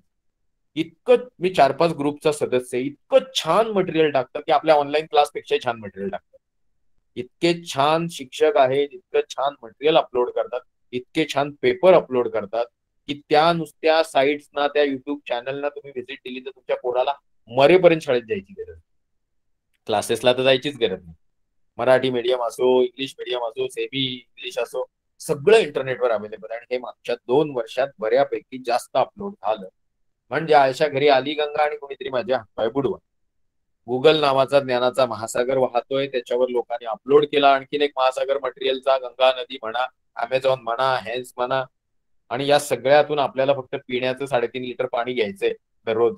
इतकं मी 4-5 ग्रुपचा सदस्य आहे, इतकं छान मटेरियल टाकतं की आपल्या ऑनलाईन क्लासपेक्षा छान मटेरियल टाकतात. इतके छान शिक्षक आहेत, इतकं छान मटेरियल अपलोड करतात, इतके छान पेपर अपलोड करतात की त्या नुसत्या साईट्सना, त्या युट्यूब चॅनलना तुम्ही व्हिजिट दिली तर तुमच्या पोराला मरेपर्यंत शाळेत जायची गरज, क्लासेसला तर जायचीच गरज नाही. मराठी मीडियम असो, इंग्लिश मीडियम असो, सेमी इंग्लिश असो, सगळं इंटरनेटवर अवेलेबल आहे. आणि हे मागच्या 2 वर्षात बऱ्यापैकी जास्त अपलोड झालं. म्हणजे आयशा घरी आली गंगा आणि कोणीतरी माझ्या हातपाय बुडवा. गुगल नावाचा ज्ञानाचा महासागर वाहतोय, त्याच्यावर लोकांनी अपलोड केला आणखीन एक महासागर मटेरियलचा. गंगा नदी म्हणा, अमेझॉन म्हणा, हेन्स म्हणा, आणि या सगळ्यातून आपल्याला फक्त पिण्याचं 3.5 लिटर पाणी घ्यायचंय दररोज.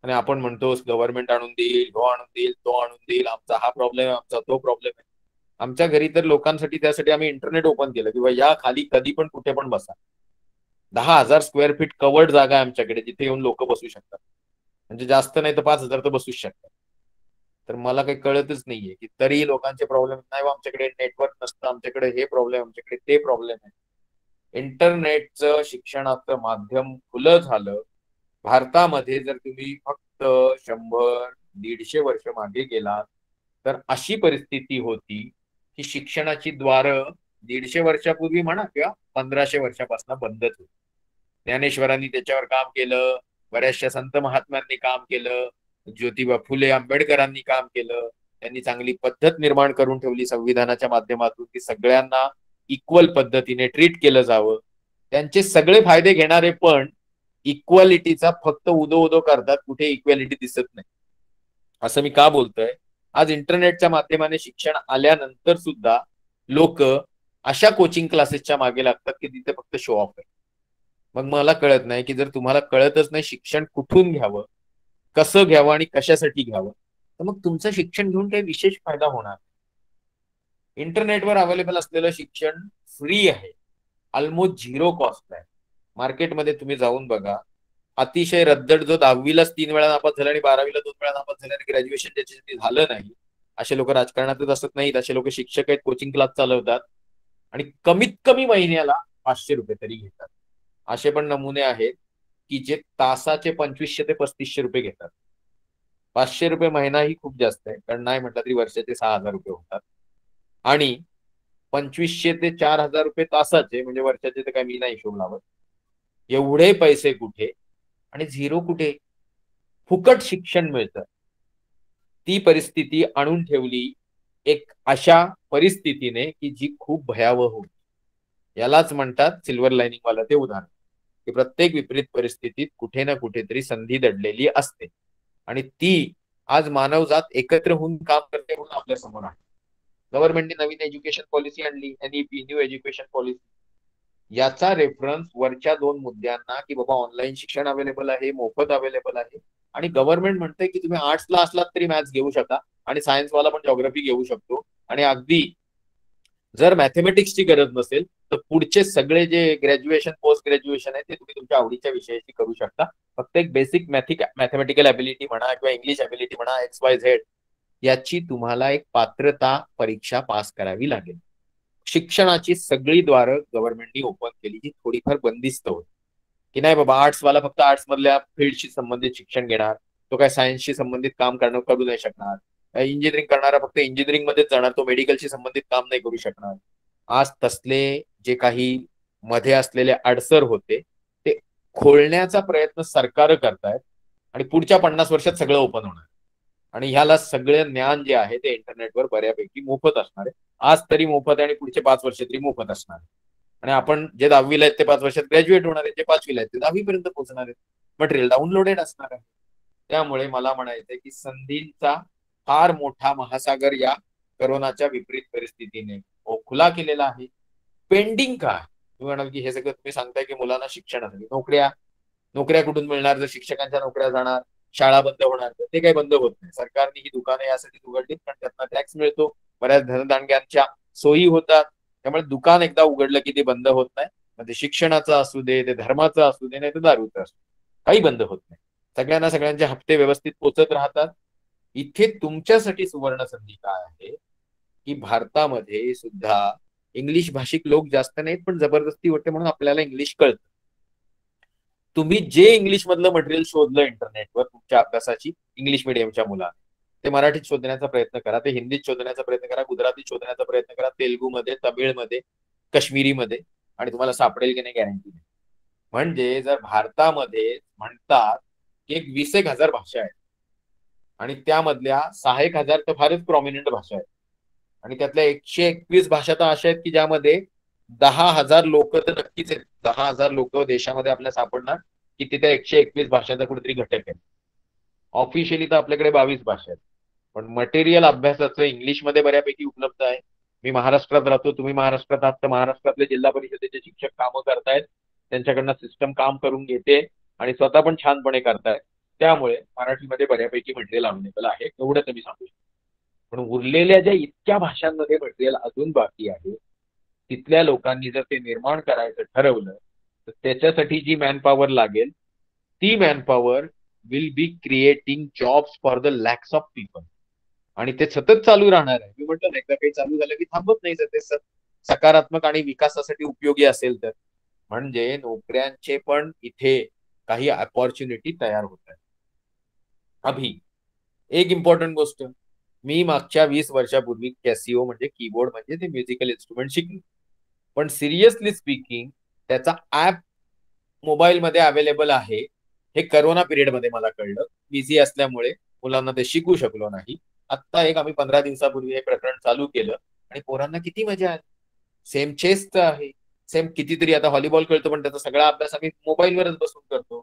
आणि आपण म्हणतो गव्हर्नमेंट आणून देईल, हो आणून देईल, तो आणून देईल, आमचा हा प्रॉब्लेम आहे, आमचा तो प्रॉब्लेम आहे. आमच्या घरी तर लोकांसाठी त्यासाठी आम्ही इंटरनेट ओपन केलं किंवा या खाली कधी पण कुठे पण बसा. 10,000 स्क्वेअर फीट कवर्ड जागा आहे आमच्याकडे जिथे येऊन लोक बसू शकतात. म्हणजे जास्त नाही तर 5,000 तर बसूच शकतात. तर मला काही कळतच नाहीये की तरी लोकांचे प्रॉब्लेम नाही, आमच्याकडे नेटवर्क नसतं, आमच्याकडे हे प्रॉब्लेम, आमच्याकडे ते प्रॉब्लेम आहे. इंटरनेटचं शिक्षणाचं माध्यम खुलं झालं. भारतामध्ये जर तुम्ही फक्त 100-150 वर्ष मागे गेलात तर अशी परिस्थिती होती की शिक्षणाची द्वार 150 वर्षापूर्वी म्हणा किंवा 1500 वर्षापासून बंदच होती. ज्ञानेश्वरांनी त्याच्यावर काम केलं, बऱ्याचशा संत महात्म्यांनी काम केलं, ज्योतिबा फुले आंबेडकरांनी काम केलं. त्यांनी चांगली पद्धत निर्माण करून ठेवली संविधानाच्या माध्यमातून की सगळ्यांना इक्वल पद्धतीने ट्रीट केलं जावं. त्यांचे सगळे फायदे घेणारे पण इक्वालिटीचा फक्त उदो उदो करतात, कुठे इक्वॅलिटी दिसत नाही. असं मी का बोलतोय? आज इंटरनेटच्या माध्यमाने शिक्षण आल्यानंतर सुद्धा लोक अशा कोचिंग क्लासेसच्या मागे लागतात की तिथे फक्त शो ऑफ आहे. मग मला कळत नाही की जर तुम्हाला कळतच नाही शिक्षण कुठून घ्यावं, कसं घ्यावं आणि कशासाठी घ्यावं, तर मग तुमचं शिक्षण घेऊन काही विशेष फायदा होणार. इंटरनेटवर अवेलेबल असलेलं शिक्षण फ्री आहे, ऑलमोस्ट झिरो कॉस्ट आहे. मार्केटमध्ये तुम्ही जाऊन बघा, अतिशय रद्दड जो 10वीलाच 3 वेळा नापास झाला आणि 12वीला 2 वेळा नापास झाला आणि ग्रॅज्युएशन त्याच्यासाठी झालं नाही, असे लोक राजकारणातच असत नाहीत. असे लोक शिक्षक आहेत, कोचिंग क्लास चालवतात आणि कमीत कमी महिन्याला 500 रुपये तरी घेतात. असे पण नमुने आहेत की जे तासाचे 2500 ते 3500 रुपये घेतात. 500 रुपये महिना ही खूप जास्त आहे, कारण नाही म्हटलं तरी वर्षाचे 6,000 रुपये होतात. आणि 2500 ते 4,000 रुपये तासाचे म्हणजे वर्षाचे, तर काय मी नाही हिशोब लावत, एवढे पैसे कुठे आणि झिरो कुठे? फुकट शिक्षण मिळतं. ती परिस्थिती आणून ठेवली एक अशा परिस्थितीने की जी खूप भयावह होती. यालाच म्हणतात सिल्वर लाईनिंग वाला ते उदाहरण, की प्रत्येक विपरीत परिस्थितीत कुठे ना कुठेतरी संधी दडलेली असते आणि ती आज मानवजात एकत्र होऊन काम करते म्हणून आपल्या समोर आहे. गव्हर्नमेंटने नवीन एज्युकेशन पॉलिसी आणली, एनईपी, न्यू एज्युकेशन पॉलिसी. याचा रेफरन्स वरच्या दोन मुद्द्यांना, की बाबा ऑनलाईन शिक्षण अवेलेबल आहे, मोफत अवेलेबल आहे, आणि गव्हर्नमेंट म्हणते की तुम्ही आर्ट्सला असलात तरी मॅथ्स घेऊ शकता आणि सायन्सवाला पण जॉग्राफी घेऊ शकतो, आणि अगदी जर मॅथमॅटिक्सची गरज नसेल तर पुढचे सगळे जे ग्रॅज्युएशन पोस्ट ग्रॅज्युएशन आहे ते तुम्ही तुमच्या आवडीच्या विषयाशी करू शकता. फक्त एक बेसिक मॅथमॅटिकल ॲबिलिटी म्हणा किंवा इंग्लिश ॲबिलिटी म्हणा, XYZ, याची तुम्हाला एक पात्रता परीक्षा पास करावी लागेल. शिक्षणाची सगळी द्वारं गव्हर्नमेंटनी ओपन केली, जी थोडीफार बंदिस्त होती, की नाही बाबा आर्ट्सवाला फक्त आर्ट्स मधल्या फील्डशी संबंधित शिक्षण घेणार, तो काय सायन्सशी संबंधित काम करू नाही शकणार. इंजिनिअरिंग करणारा फक्त इंजिनिअरिंग मध्येच जाणार, तो मेडिकलशी संबंधित काम नाही करू शकणार. आज तसले जे काही मध्ये असलेले अडसर होते ते खोलण्याचा प्रयत्न सरकार करतायत आणि पुढच्या 50 वर्षात सगळं ओपन होणार. आणि ह्याला सगळं ज्ञान जे आहे ते इंटरनेटवर बऱ्यापैकी मोफत असणार आहे. आज तरी मोफत आहे आणि पुढचे 5 वर्ष तरी मोफत असणार आहे. आणि आपण जे 10वीला आहेत ते 5 वर्षात ग्रॅज्युएट होणार आहेत, जे 5वीला आहेत ते 10वी पर्यंत पोहोचणार आहेत. मटेरियल डाउनलोडेड असणार आहे. त्यामुळे मला म्हणायचंय की संधींचा फार मोठा महासागर या करोनाच्या विपरीत परिस्थितीने खुला केलेला आहे. पेंडिंग काय? तुम्ही म्हणाल की हे सगळं तुम्ही सांगताय की मुलांना शिक्षणासाठी नोकऱ्या नोकऱ्या कुठून मिळणार? जर शिक्षकांच्या नोकऱ्या जाणार, शाळा बंद होणार, तर ते काही बंद होत नाही. सरकारने ही दुकाने यासाठी उघडलीत कारण त्यातनं टॅक्स मिळतो, बऱ्याच धनदांडग्यांच्या सोयी होतात. त्यामुळे दुकान एकदा उघडलं की ते बंद होत नाही. मग ते शिक्षणाचं असू दे, ते धर्माचं असू दे, नाही तर दारूचं असू दे, काही बंद होत नाही. सगळ्यांना सगळ्यांचे हप्ते व्यवस्थित पोचत राहतात. इथे तुमच्यासाठी सुवर्ण संधी काय आहे की भारतामध्ये सुद्धा इंग्लिश भाषिक लोक जास्त नाहीत, पण जबरदस्ती होते म्हणून आपल्याला इंग्लिश कळतं. तुम्ही जे इंग्लिश मधलं मटेरियल शोधलं इंटरनेटवर तुमच्या अभ्यासाची इंग्लिश मिडियमच्या मुलांना, ते मराठीत शोधण्याचा प्रयत्न करा, ते हिंदीत शोधण्याचा प्रयत्न करा, गुजरातीत शोधण्याचा प्रयत्न करा, तेलुगूमध्ये, तमिळमध्ये, काश्मीरीमध्ये, आणि तुम्हाला सापडेल की नाही गॅरंटी नाही. म्हणजे जर भारतामध्ये म्हणतात की एक 20,000 भाषा आहेत आणि त्यामधल्या 6,000 तर फारच प्रॉमिनंट भाषा आहेत, आणि त्यातल्या 121 भाषा तर अशा आहेत की ज्यामध्ये 10,000 लोक तर नक्कीच आहेत. 10,000 लोक देशामध्ये आपल्याला सापडणार की तिथे 121 भाषांचा कुठेतरी घटक आहे. ऑफिशियली तर आपल्याकडे 22 भाषा आहेत, पण मटेरियल अभ्यासाचं इंग्लिशमध्ये बऱ्यापैकी उपलब्ध आहे. मी महाराष्ट्रात राहतो, तुम्ही महाराष्ट्रात आहात, तर महाराष्ट्रातले जिल्हा परिषदेचे शिक्षक कामं करतायत, त्यांच्याकडनं सिस्टम काम करून घेते आणि स्वतः पण छानपणे करतायत. त्यामुळे मराठीमध्ये बऱ्यापैकी मटेरियल अवेलेबल आहे, एवढं तुम्ही सांगू शकता. पण उरलेल्या ज्या इतक्या भाषांमध्ये मटेरियल अजून बाकी आहे, तिथल्या लोकांनी जर ते निर्माण करायचं ठरवलं तर त्याच्यासाठी जी मॅनपॉवर लागेल, ती manpower will be creating jobs for the lakhs of people. आणि ते सतत चालू राहणार आहे. मी म्हटलं ना, एकदा काही चालू झालं की थांबत नाही. जर ते सकारात्मक आणि विकासासाठी उपयोगी असेल तर. म्हणजे नोकऱ्यांचे पण इथे काही अपॉर्च्युनिटी तयार होत आहेत. अभि एक इम्पॉर्टंट गोष्ट, मी मागच्या 20 वर्षापूर्वी कॅसिओ म्हणजे कीबोर्ड म्हणजे ते म्युझिकल इन्स्ट्रुमेंट शिकलो, पण सिरियसली स्पीकिंग त्याचा ऍप मोबाईलमध्ये अवेलेबल आहे हे करोना पिरियडमध्ये मला कळलं. बिझी असल्यामुळे मुलांना ते शिकू शकलो नाही. आत्ता एक आम्ही 15 दिवसापूर्वी हे प्रकरण चालू केलं आणि पोरांना किती मजा आली. सेम चेसचं आहे, सेम कितीतरी, आता व्हॉलीबॉल खेळतो पण त्याचा सगळा अभ्यास आम्ही मोबाईलवरच बसून करतो.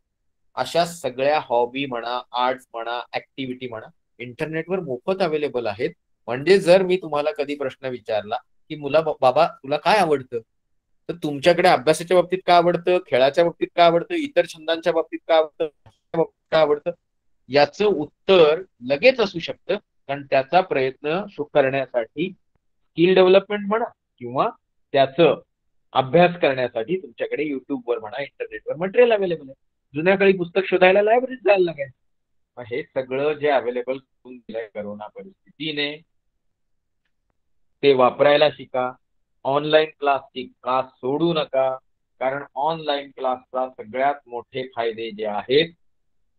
अशा सगळ्या हॉबी म्हणा, आर्ट्स म्हणा, ऍक्टिव्हिटी म्हणा, इंटरनेटवर मोफत अवेलेबल आहेत. म्हणजे जर मी तुम्हाला कधी प्रश्न विचारला की बाबा तुला काय आवडतं, तर तुमच्याकडे अभ्यासाच्या बाबतीत काय आवडतं, खेळाच्या बाबतीत काय आवडतं, इतर छंदांच्या बाबतीत काय आवडतं, काय आवडतं, याचं उत्तर लगेच असू शकतं. कारण त्याचा प्रयत्न करण्यासाठी स्किल डेव्हलपमेंट म्हणा किंवा त्याचं अभ्यास करण्यासाठी तुमच्याकडे युट्यूबवर म्हणा, इंटरनेटवर मटेरियल अवेलेबल आहे. जुन्या काळी पुस्तक शोधायला लायब्ररीत जायला लागायचं. मग हे सगळं जे अवेलेबल करून दिलंय करोना परिस्थितीने, ते वापरायला शिका. ऑनलाईन क्लास सोडू नका. कारण ऑनलाईन क्लासचा सगळ्यात मोठे फायदे जे आहेत,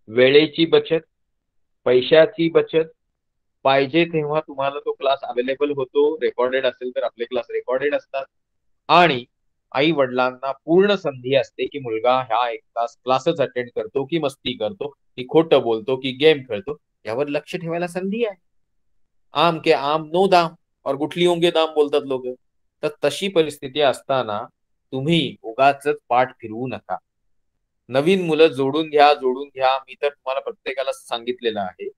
वेळेची बचत, पैशाची बचत, पाहिजे तेव्हा तुम्हाला तो क्लास अवेलेबल होतो. रेकॉर्डेड असेल तर आपले क्लास रेकॉर्डेड असतात. आणि आई वडिलांना पूर्ण संधी असते की मुलगा ह्या एक तास क्लासच अटेंड करतो की मस्ती करतो की खोटं बोलतो की गेम खेळतो, यावर लक्ष ठेवायला संधी आहे. आम के आम नो दाम और गुठलियों के दाम बोलतात लोक. तर तशी परिस्थिती असताना तुम्ही उगाच पाठ फिरवू नका. नवीन मुलं जोडून घ्या, जोडून घ्या. मी तर तुम्हाला प्रत्येकाला सांगितलेलं आहे,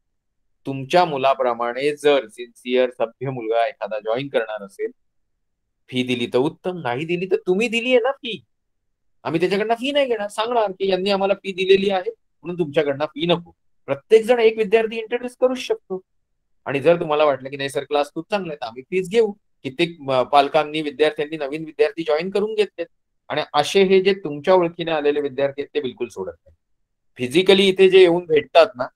तुमच्या मुलाप्रमाणे जर सिन्सिअर सभ्य मुलगा एखादा जॉईन करणार असेल, फी दिली तर उत्तम, नाही दिली तर तुम्ही दिली आहे ना फी, आम्ही त्याच्याकडनं फी नाही घेणार. सांगणार की यांनी आम्हाला फी दिलेली आहे म्हणून तुमच्याकडनं फी नको. प्रत्येक जण एक विद्यार्थी इंट्रोड्यूस करूच शकतो. आणि जर तुम्हाला वाटलं की नाही सर क्लास खूप चांगला आहे तर आम्ही फीस घेऊ, कित्येक पालकांनी विद्यार्थ्यांनी नवीन विद्यार्थी जॉईन करून घेतलेत. आणि असे हे जे तुमच्या ओळखीने आलेले विद्यार्थी आहेत ते बिलकुल सोडत नाही. फिजिकली इथे जे येऊन भेटतात ना,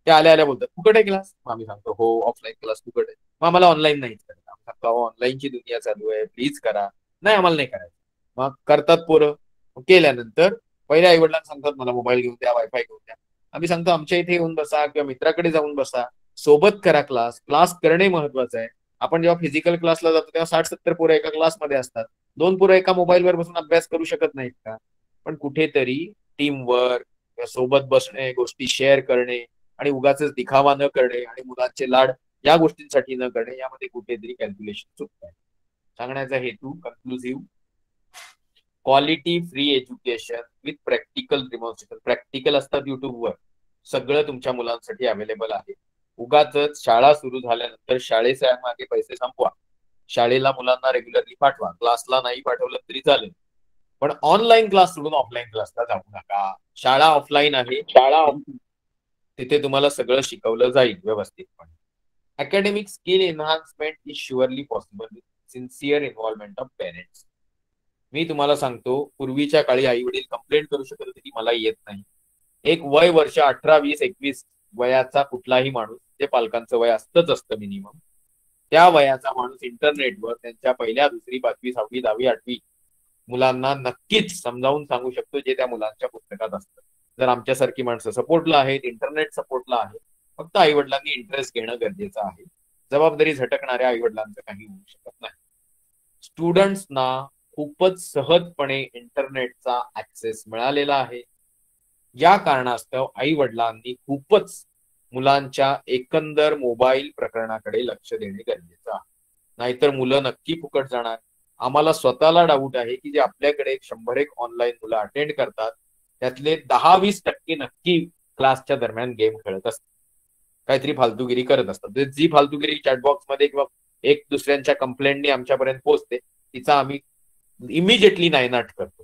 ते आल्या आल्या बोलतात फुकट आहे क्लास. मग आम्ही सांगतो हो, ऑफलाईन क्लास फुकट आहे. मग आम्हाला ऑनलाईन नाहीच करायचं. आम्ही सांगतो ऑनलाईनची दुनिया चालू आहे, प्लीज करा. नाही, आम्हाला नाही करायचं. मग करतात पोरं. केल्यानंतर पहिल्या आई वडिलांना सांगतात मला मोबाईल घेऊन द्या, वायफाय घेऊन द्या. आम्ही सांगतो आमच्या इथे येऊन बसा किंवा मित्राकडे जाऊन बसा, सोबत करा क्लास. क्लास करणे महत्वाचं आहे. आपण जेव्हा फिजिकल क्लासला जातो तेव्हा 60-70 पोरं एका क्लासमध्ये असतात. 2 पोरं एका मोबाईलवर बसून अभ्यास करू शकत नाहीत का? पण कुठेतरी टीम वर्क, सोबत बसणे, गोष्टी शेअर करणे आणि उगाच दिखावा न करणे आणि मुलांचे लाड या गोष्टींसाठी न करणे, यामध्ये कुठेतरी कॅल्क्युलेशन चुकत आहे. सांगण्याचा हेतू conclusive, quality free education with practical demonstration. Practical असतात युट्यूबवर, सगळं तुमच्या मुलांसाठी अवेलेबल आहे. उगाच शाळा सुरू झाल्यानंतर शाळेच्या मागे पैसे संपवा, शाळेला मुलांना रेग्युलरली पाठवा, क्लासला नाही पाठवलं तरी चालेल, पण ऑनलाईन क्लास सोडून ऑफलाईन क्लासला जाऊ नका. शाळा ऑफलाईन आहे, तिथे तुम्हाला सगळं शिकवलं जाईल व्यवस्थितपणे. Academic skill enhancement is surely possible with sincere involvement of parents. मी तुम्हाला सांगतो, पूर्वीच्या काळी आई वडील कंप्लेंट करू शकत होते की मला येत नाही. एक वय वर्ष 18, 20, 21 वयाचा कुठलाही माणूस, जे पालकांचं वय असतंच असतं मिनिमम, त्या वयाचा माणूस इंटरनेटवर त्यांच्या पहिल्या, दुसरी, 5वी, 6वी, 10वी, 8वी मुलांना नक्कीच समजावून सांगू शकतो जे त्या मुलांच्या पुस्तकात असतं. जर आमच्यासारखी माणसं सपोर्टला आहेत, इंटरनेट सपोर्टला आहे, फक्त आई वडिलांनी इंटरेस्ट घेणं गरजेचं आहे. जबाबदारी झटकणाऱ्या आई वडिलांचं काही होऊ शकत नाही. स्टुडंट्सना खूपच सहजपणे इंटरनेटचा ऍक्सेस मिळालेला आहे. या कारणास्तव आई वडिलांनी खूपच मुलांच्या एकंदर मोबाईल प्रकरणाकडे लक्ष देणे गरजेचं आहे. नाहीतर मुलं नक्की फुकट जाणार. आम्हाला स्वतःला डाऊट आहे की जे आपल्याकडे 100 ऑनलाईन मुलं अटेंड करतात त्यातले 10-20% नक्की क्लासच्या दरम्यान गेम खेळत असतात, काहीतरी फालतूगिरी करत असतात. जी फालतूगिरी चॅटबॉक्स मध्ये किंवा एक दुसऱ्यांच्या कंप्लेंटनी आमच्यापर्यंत पोहोचते, तिचा आम्ही इमिजिएटली नायनाट करतो.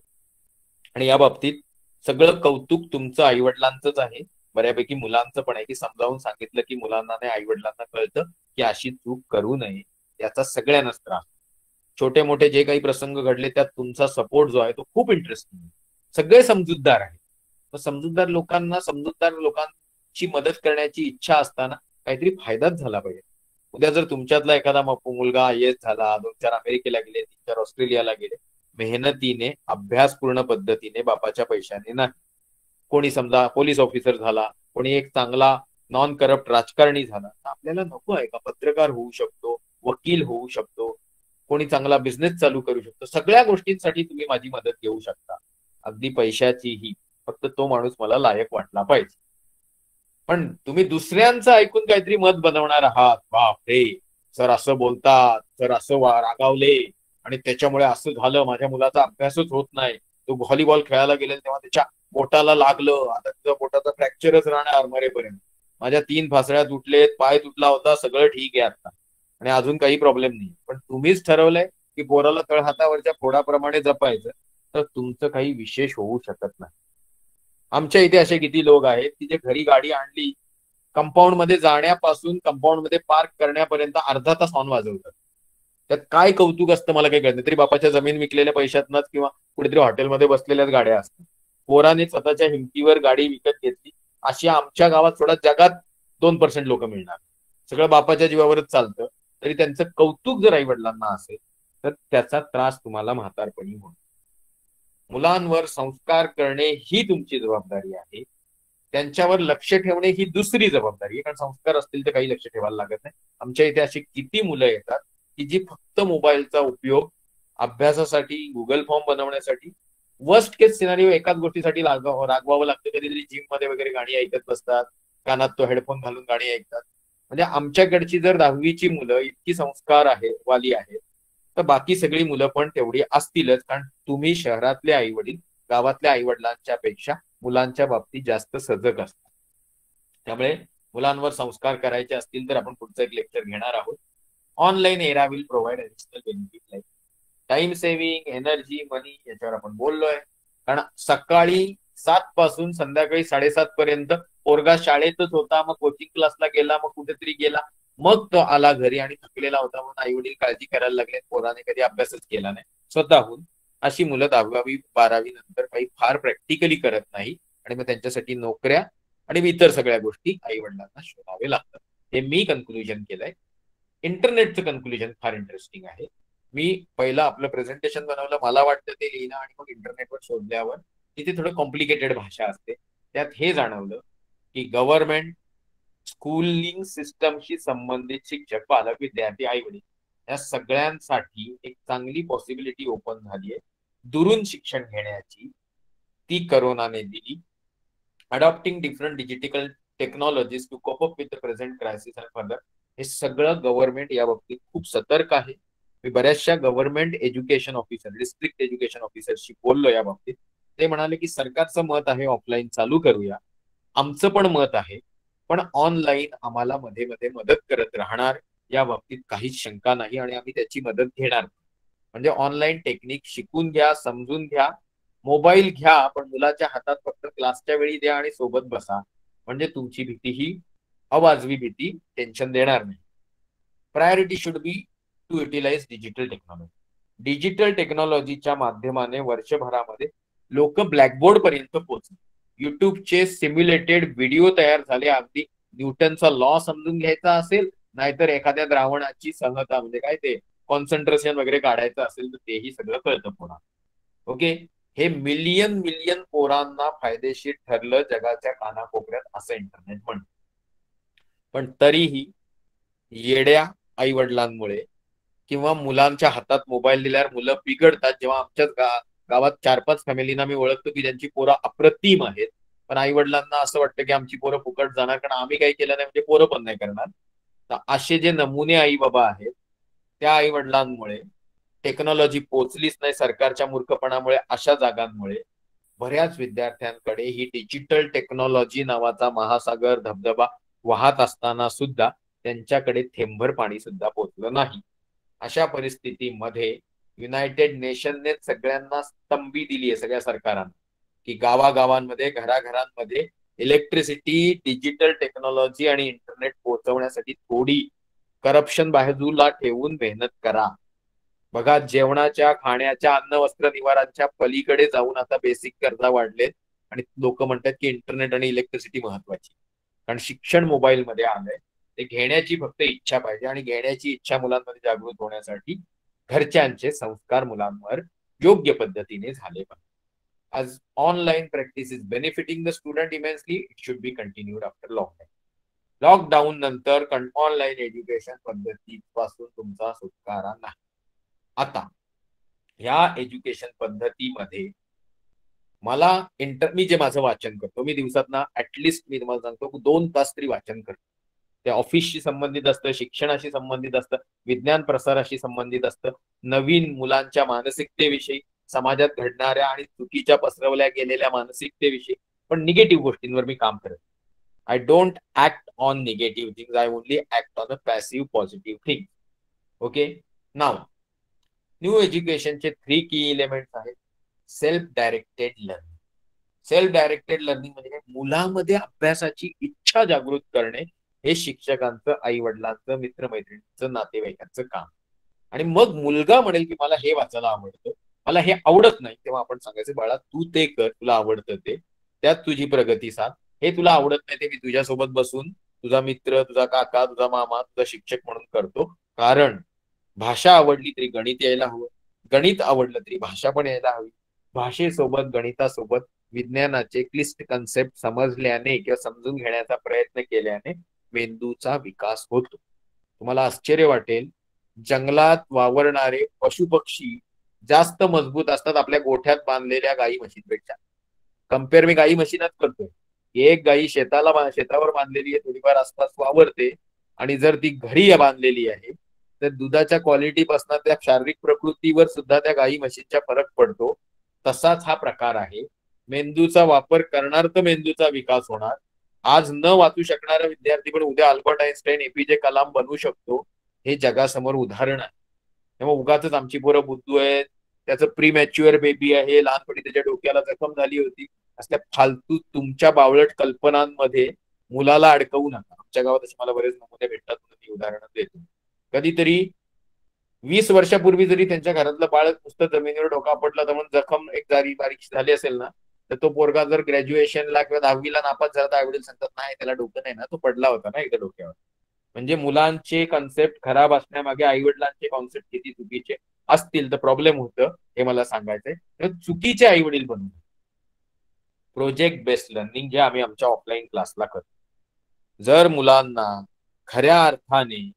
आणि या बाबतीत सगळं कौतुक तुमचं आई वडिलांचंच आहे, बऱ्यापैकी मुलांचं पण आहे की समजावून सांगितलं की मुलांना नाही, आई वडिलांना कळतं की अशी चूक करू नये. याचा सगळ्यांनाच त्रास. छोटे मोठे जे काही प्रसंग घडले त्यात तुमचा सपोर्ट जो आहे तो खूप इंटरेस्टिंग आहे. सगळे समजूतदार आहेत. समजूतदार लोकांची मदत करण्याची इच्छा असताना काहीतरी फायदाच झाला पाहिजे. उद्या जर तुमच्यातला एखादा मुलगा आय झाला, 2-4 अमेरिकेला गेले, 3-4 ऑस्ट्रेलियाला गेले, मेहनतीने, अभ्यासपूर्ण पद्धतीने, बापाच्या पैशाने नाही, कोणी समजा पोलीस ऑफिसर झाला, कोणी एक चांगला नॉन करप्ट राजकारणी झाला, तर आपल्याला नको आहे का? पत्रकार होऊ शकतो, वकील होऊ शकतो, कोणी चांगला बिझनेस चालू करू शकतो. सगळ्या गोष्टींसाठी तुम्ही माझी मदत घेऊ शकता, अगदी पैशाचीही. फक्त तो माणूस मला लायक वाटला पाहिजे. पण तुम्ही दुसऱ्यांचं ऐकून काहीतरी मत बनवणार आहात, बाप रे, सर असं बोलतात, सर असं रागावले आणि त्याच्यामुळे असं झालं, माझ्या मुलाचा अभ्यासच होत नाही, तो व्हॉलीबॉल खेळायला गेले तेव्हा त्याच्या बोटाला लागलं, आता तुझ्या बोटाचा फ्रॅक्चरच राहणार मरेपर्यंत, माझ्या 3 फासळ्या तुटलेत, पाय तुटला होता, सगळं ठीक आहे आता आणि अजून काही प्रॉब्लेम नाही. पण तुम्हीच ठरवलंय की पोराला तळहातावरच्या फोडाप्रमाणे जपायचं, तर तुमचं काही विशेष होऊ शकत नाही. आमच्या इथे असे किती लोक आहेत की जे घरी गाडी आणली, कंपाऊंड मध्ये जाण्यापासून कंपाऊंड मध्ये पार्क करण्यापर्यंत अर्धा तास हॉर्न वाजवतात. त्यात काय कौतुक असतं मला काही कळत नाही. तरी बापाच्या जमीन विकलेल्या पैशातनच किंवा कुठेतरी हॉटेलमध्ये बसलेल्याच गाड्या असतात. पोराने स्वतःच्या हिमतीवर गाडी विकत घेतली, अशी आमच्या गावात थोडा जगात 2% लोक मिळणार. सगळं बापाच्या जीवावरच चालतं. तरी त्यांचं कौतुक जर आई वडिलांना असेल तर त्याचा त्रास तुम्हाला म्हातारपणी होतो. मुलांवर संस्कार करणे ही तुमची जबाबदारी आहे. त्यांच्यावर लक्ष ठेवणे ही दुसरी जबाबदारी आहे, कारण संस्कार असतील तर काही लक्ष ठेवायला लागत नाही. आमच्या इथे अशी किती मुलं येतात की जी फक्त मोबाईलचा उपयोग अभ्यासासाठी, गुगल फॉर्म बनवण्यासाठी, वर्स्ट केस सिनारिओ एकाच गोष्टीसाठी रागवावं लागतं. कधीतरी जिम मध्ये वगैरे गाणी ऐकत बसतात, कानात तो हेडफोन घालून गाणी ऐकतात. म्हणजे आमच्याकडची जर 10वीची मुलं इतकी संस्कार आहे वाली आहेत, तर बाकी सगळी मुलं पण तेवढी असतीलच. कारण तुम्ही शहरातले आई वडील गावातल्या आई वडिलांच्या पेक्षा मुलांच्या बाबतीत जास्त सजग असतात. त्यामुळे मुलांवर संस्कार करायचे असतील तर आपण पुढचं एक लेक्चर घेणार आहोत. Online era will provide additional benefit like time saving, energy, money, याच्यावर आपण बोललोय. कारण सकाळी 7 पासून संध्याकाळी 7:30 पर्यंत पोरगा शाळेतच होता, मग कोचिंग क्लासला गेला, मग कुठेतरी गेला, मग तो आला घरी आणि थकलेला होता म्हणून आई वडील काळजी करायला लागले. पोराने कधी अभ्यासच केला नाही स्वतःहून. अशी मुलं 10वी 12वी नंतर काही फार प्रॅक्टिकली करत नाही आणि मग त्यांच्यासाठी नोकऱ्या आणि इतर सगळ्या गोष्टी आई वडिलांना शोधावे लागतात. हे मी कन्क्लुजन केलंय. इंटरनेटचं कन्क्लुजन फार इंटरेस्टिंग आहे. मी पहिलं आपलं प्रेझेंटेशन बनवलं, मला वाटतं ते लिहिणं आणि मग इंटरनेटवर शोधल्यावर तिथे थोडं कॉम्प्लिकेटेड भाषा असते. त्यात हे जाणवलं की गव्हर्नमेंट, स्कूलिंग सिस्टमशी संबंधित शिक्षक, पालक, विद्यार्थी, आई वडील या सगळ्यांसाठी एक चांगली पॉसिबिलिटी ओपन झाली आहे दुरून शिक्षण घेण्याची. ती करोनाने दिली. Adopting different digital technologies to cope up with the present crisis and further. हे सगळं गव्हर्नमेंट या बाबतीत खूप सतर्क आहे. मी बऱ्याचशा government education officer, district education ऑफिसरशी बोललो या बाबतीत. ते म्हणाले की सरकारचं मत आहे ऑफलाईन चालू करूया, आमचं पण मत आहे, पण ऑनलाईन आम्हाला मध्ये मध्ये मदत करत राहणार, या बाबतीत काहीच शंका नाही आणि आम्ही त्याची मदत घेणार. म्हणजे ऑनलाईन टेक्निक शिकून घ्या, समजून घ्या, मोबाईल घ्या, पण मुलाच्या हातात फक्त क्लासच्या वेळी द्या आणि सोबत बसा, म्हणजे तुमची भीती ही अवाजवी भीती टेन्शन देणार नाही. Priority should be to utilise digital technology. Digital टेक्नॉलॉजीच्या माध्यमाने वर्षभरामध्ये लोक ब्लॅकबोर्ड पर्यंत पोहोचले. युट्यूबचे सिम्युलेटेड व्हिडिओ तयार झाले. अगदी न्यूटनचा लॉ समजून घ्यायचा असेल, नाहीतर एखाद्या द्रावणाची संहता म्हणजे काय ते कॉन्सन्ट्रेशन वगैरे काढायचं असेल तर तेही सगळं कळतं पुन्हा. ओके, हे मिलियन मिलियन पोरांना फायदेशीर ठरलं जगाच्या कानाकोपऱ्यात, असं इंटरनेट म्हणतं. पण तरीही येड्या आई वडिलांमुळे किंवा मुलांच्या हातात मोबाईल दिल्यावर मुलं बिघडतात. जेव्हा आमच्याच गावात 4-5 फॅमिलीना मी ओळखतो की ज्यांची पोरं अप्रतिम आहेत, पण आई वडिलांना असं वाटतं की आमची पोरं फुकट जाणार, कारण आम्ही काही केलं नाही म्हणजे पोरं पण नाही करणार. तर असे जे नमुने आई बाबा आहेत, त्या आई वडिलांमुळे टेक्नॉलॉजी पोहोचलीच नाही. सरकारच्या मूर्खपणामुळे, अशा जागांमुळे बऱ्याच विद्यार्थ्यांकडे ही डिजिटल टेक्नॉलॉजी नावाचा महासागर धबधबा वाहत असताना सुद्धा त्यांच्याकडे थेंबभर पाणी सुद्धा पोहोचलं नाही. अशा परिस्थितीमध्ये युनायटेड नेशनने सगळ्यांना स्तंभी दिली आहे, सगळ्या सरकारांना, की गावागावांमध्ये, घराघरांमध्ये इलेक्ट्रिसिटी, डिजिटल टेक्नॉलॉजी आणि इंटरनेट पोहोचवण्यासाठी थोडी करप्शन बाजूला ठेवून मेहनत करा. बघा, जेवणाच्या, खाण्याच्या, अन्न, वस्त्र, निवारांच्या पलीकडे जाऊन आता बेसिक गरजा वाढलेत आणि लोक म्हणतात की इंटरनेट आणि इलेक्ट्रिसिटी महत्वाची. कारण शिक्षण मोबाईलमध्ये आलंय, ते घेण्याची फक्त इच्छा पाहिजे आणि घेण्याची इच्छा मुलांमध्ये जागृत होण्यासाठी घरच्यांचे संस्कार मुलांवर योग्य पद्धतीने झाले पाहिजे. आज online practice is benefiting the student immensely. It should be continued after lockdown. Lockdown नंतर ऑनलाईन एज्युकेशन पद्धतीपासून तुमचा सुटकारा नाही. आता या एज्युकेशन पद्धतीमध्ये मला मी जे माझं वाचन करतो, मी दिवसातना ऍटलिस्ट मी तुम्हाला सांगतो 2 तास तरी वाचन करतो. ते ऑफिसशी संबंधित असतं, शिक्षणाशी संबंधित असतं, विज्ञान प्रसाराशी संबंधित असतं, नवीन मुलांच्या मानसिकतेविषयी, समाजात घडणाऱ्या आणि चुकीच्या पसरवल्या गेलेल्या मानसिकतेविषयी, पण निगेटिव्ह गोष्टींवर मी काम करत. I don't act on negative things, I only act on a passive positive thing. Okay, नाव न्यू एज्युकेशनचे 3 की एलिमेंट्स आहेत. Self directed learning. Self directed learning म्हणजे मुलामध्ये अभ्यासाची इच्छा जागृत करणे, हे शिक्षकांचं, आई वडिलांचं, मित्रमैत्रिणींचं, नातेवाईकांचं काम. आणि मग मुलगा म्हणेल की मला हे वाचायला आवडतं, मला हे आवडत नाही, तेव्हा आपण सांगायचं बाळा तू ते कर, तुला आवडतं ते, त्यात तुझी प्रगती साध. हे तुला आवडत नाही ते मी तुझ्यासोबत बसून, तुझा मित्र, तुझा काका, तुझा मामा, तुझा शिक्षक म्हणून करतो. कारण भाषा आवडली तरी गणित यायला हवं, गणित आवडलं तरी भाषा पण यायला हवी. भाषेसोबत गणितासोबत विज्ञानाचे क्लिष्ट कन्सेप्ट समजल्याने किंवा समजून घेण्याचा प्रयत्न केल्याने मेंदूचा विकास होतो. तुम्हाला आश्चर्य वाटेल, जंगलात वावरणारे पशुपक्षी जास्त मजबूत असतात आपल्या गोठ्यात बांधलेल्या गाई म्हशींपेक्षा. कम्पेअर मी गाई म्हशीनाच करतोय. एक गाई शेतावर बांधलेली आहे, थोडीफार आसपास वावरते, आणि जर ती घरी बांधलेली आहे तर दुधाच्या क्वालिटीपासून त्या शारीरिक प्रकृतीवर सुद्धा त्या गाई म्हशींचा फरक पडतो. तसाच हा प्रकार आहे. मेंदूचा वापर करणार तर मेंदूचा विकास होणार. आज न वाचू शकणारा विद्यार्थी पण उद्या अल्बर्ट आइन्स्टाईन, एपीजे कलाम बनू शकतो, हे जगासमोर उदाहरण आहे. तेव्हा उगाच आमची पोरं बुद्धू आहेत, त्याचं प्री मॅच्युअर बेबी आहे, लहानपणी त्याच्या डोक्याला जखम झाली होती, असल्या फालतू तुमच्या बावळट कल्पनांमध्ये मुलाला अडकवू नका. आमच्या गावात असे मला बरेच नमुने भेटतात, मी उदाहरणं देतो. कधीतरी 20 वर्षापूर्वी जरी त्यांच्या घरातलं बाळ नुसतं जमिनीवर डोका पडला तर म्हणून जखम एक जारी बारीक झाली असेल ना, तर तो पोरगा जर ग्रॅज्युएशनला किंवा 10वीला नापास झाला तर आईवडील सांगतात नाही त्याला डोकं नाही ना, तो पडला होता ना एकदा डोक्यावर. म्हणजे मुलांचे कन्सेप्ट खराब असण्यामागे आई वडिलांचे कॉन्सेप्ट किती चुकीचे असतील तर प्रॉब्लेम होतं, हे मला सांगायचंय. चुकीचे आई वडील बनवून प्रोजेक्ट बेस्ड लर्निंग जे आम्ही आमच्या ऑफलाईन क्लासला करतो, जर मुलांना खऱ्या अर्थाने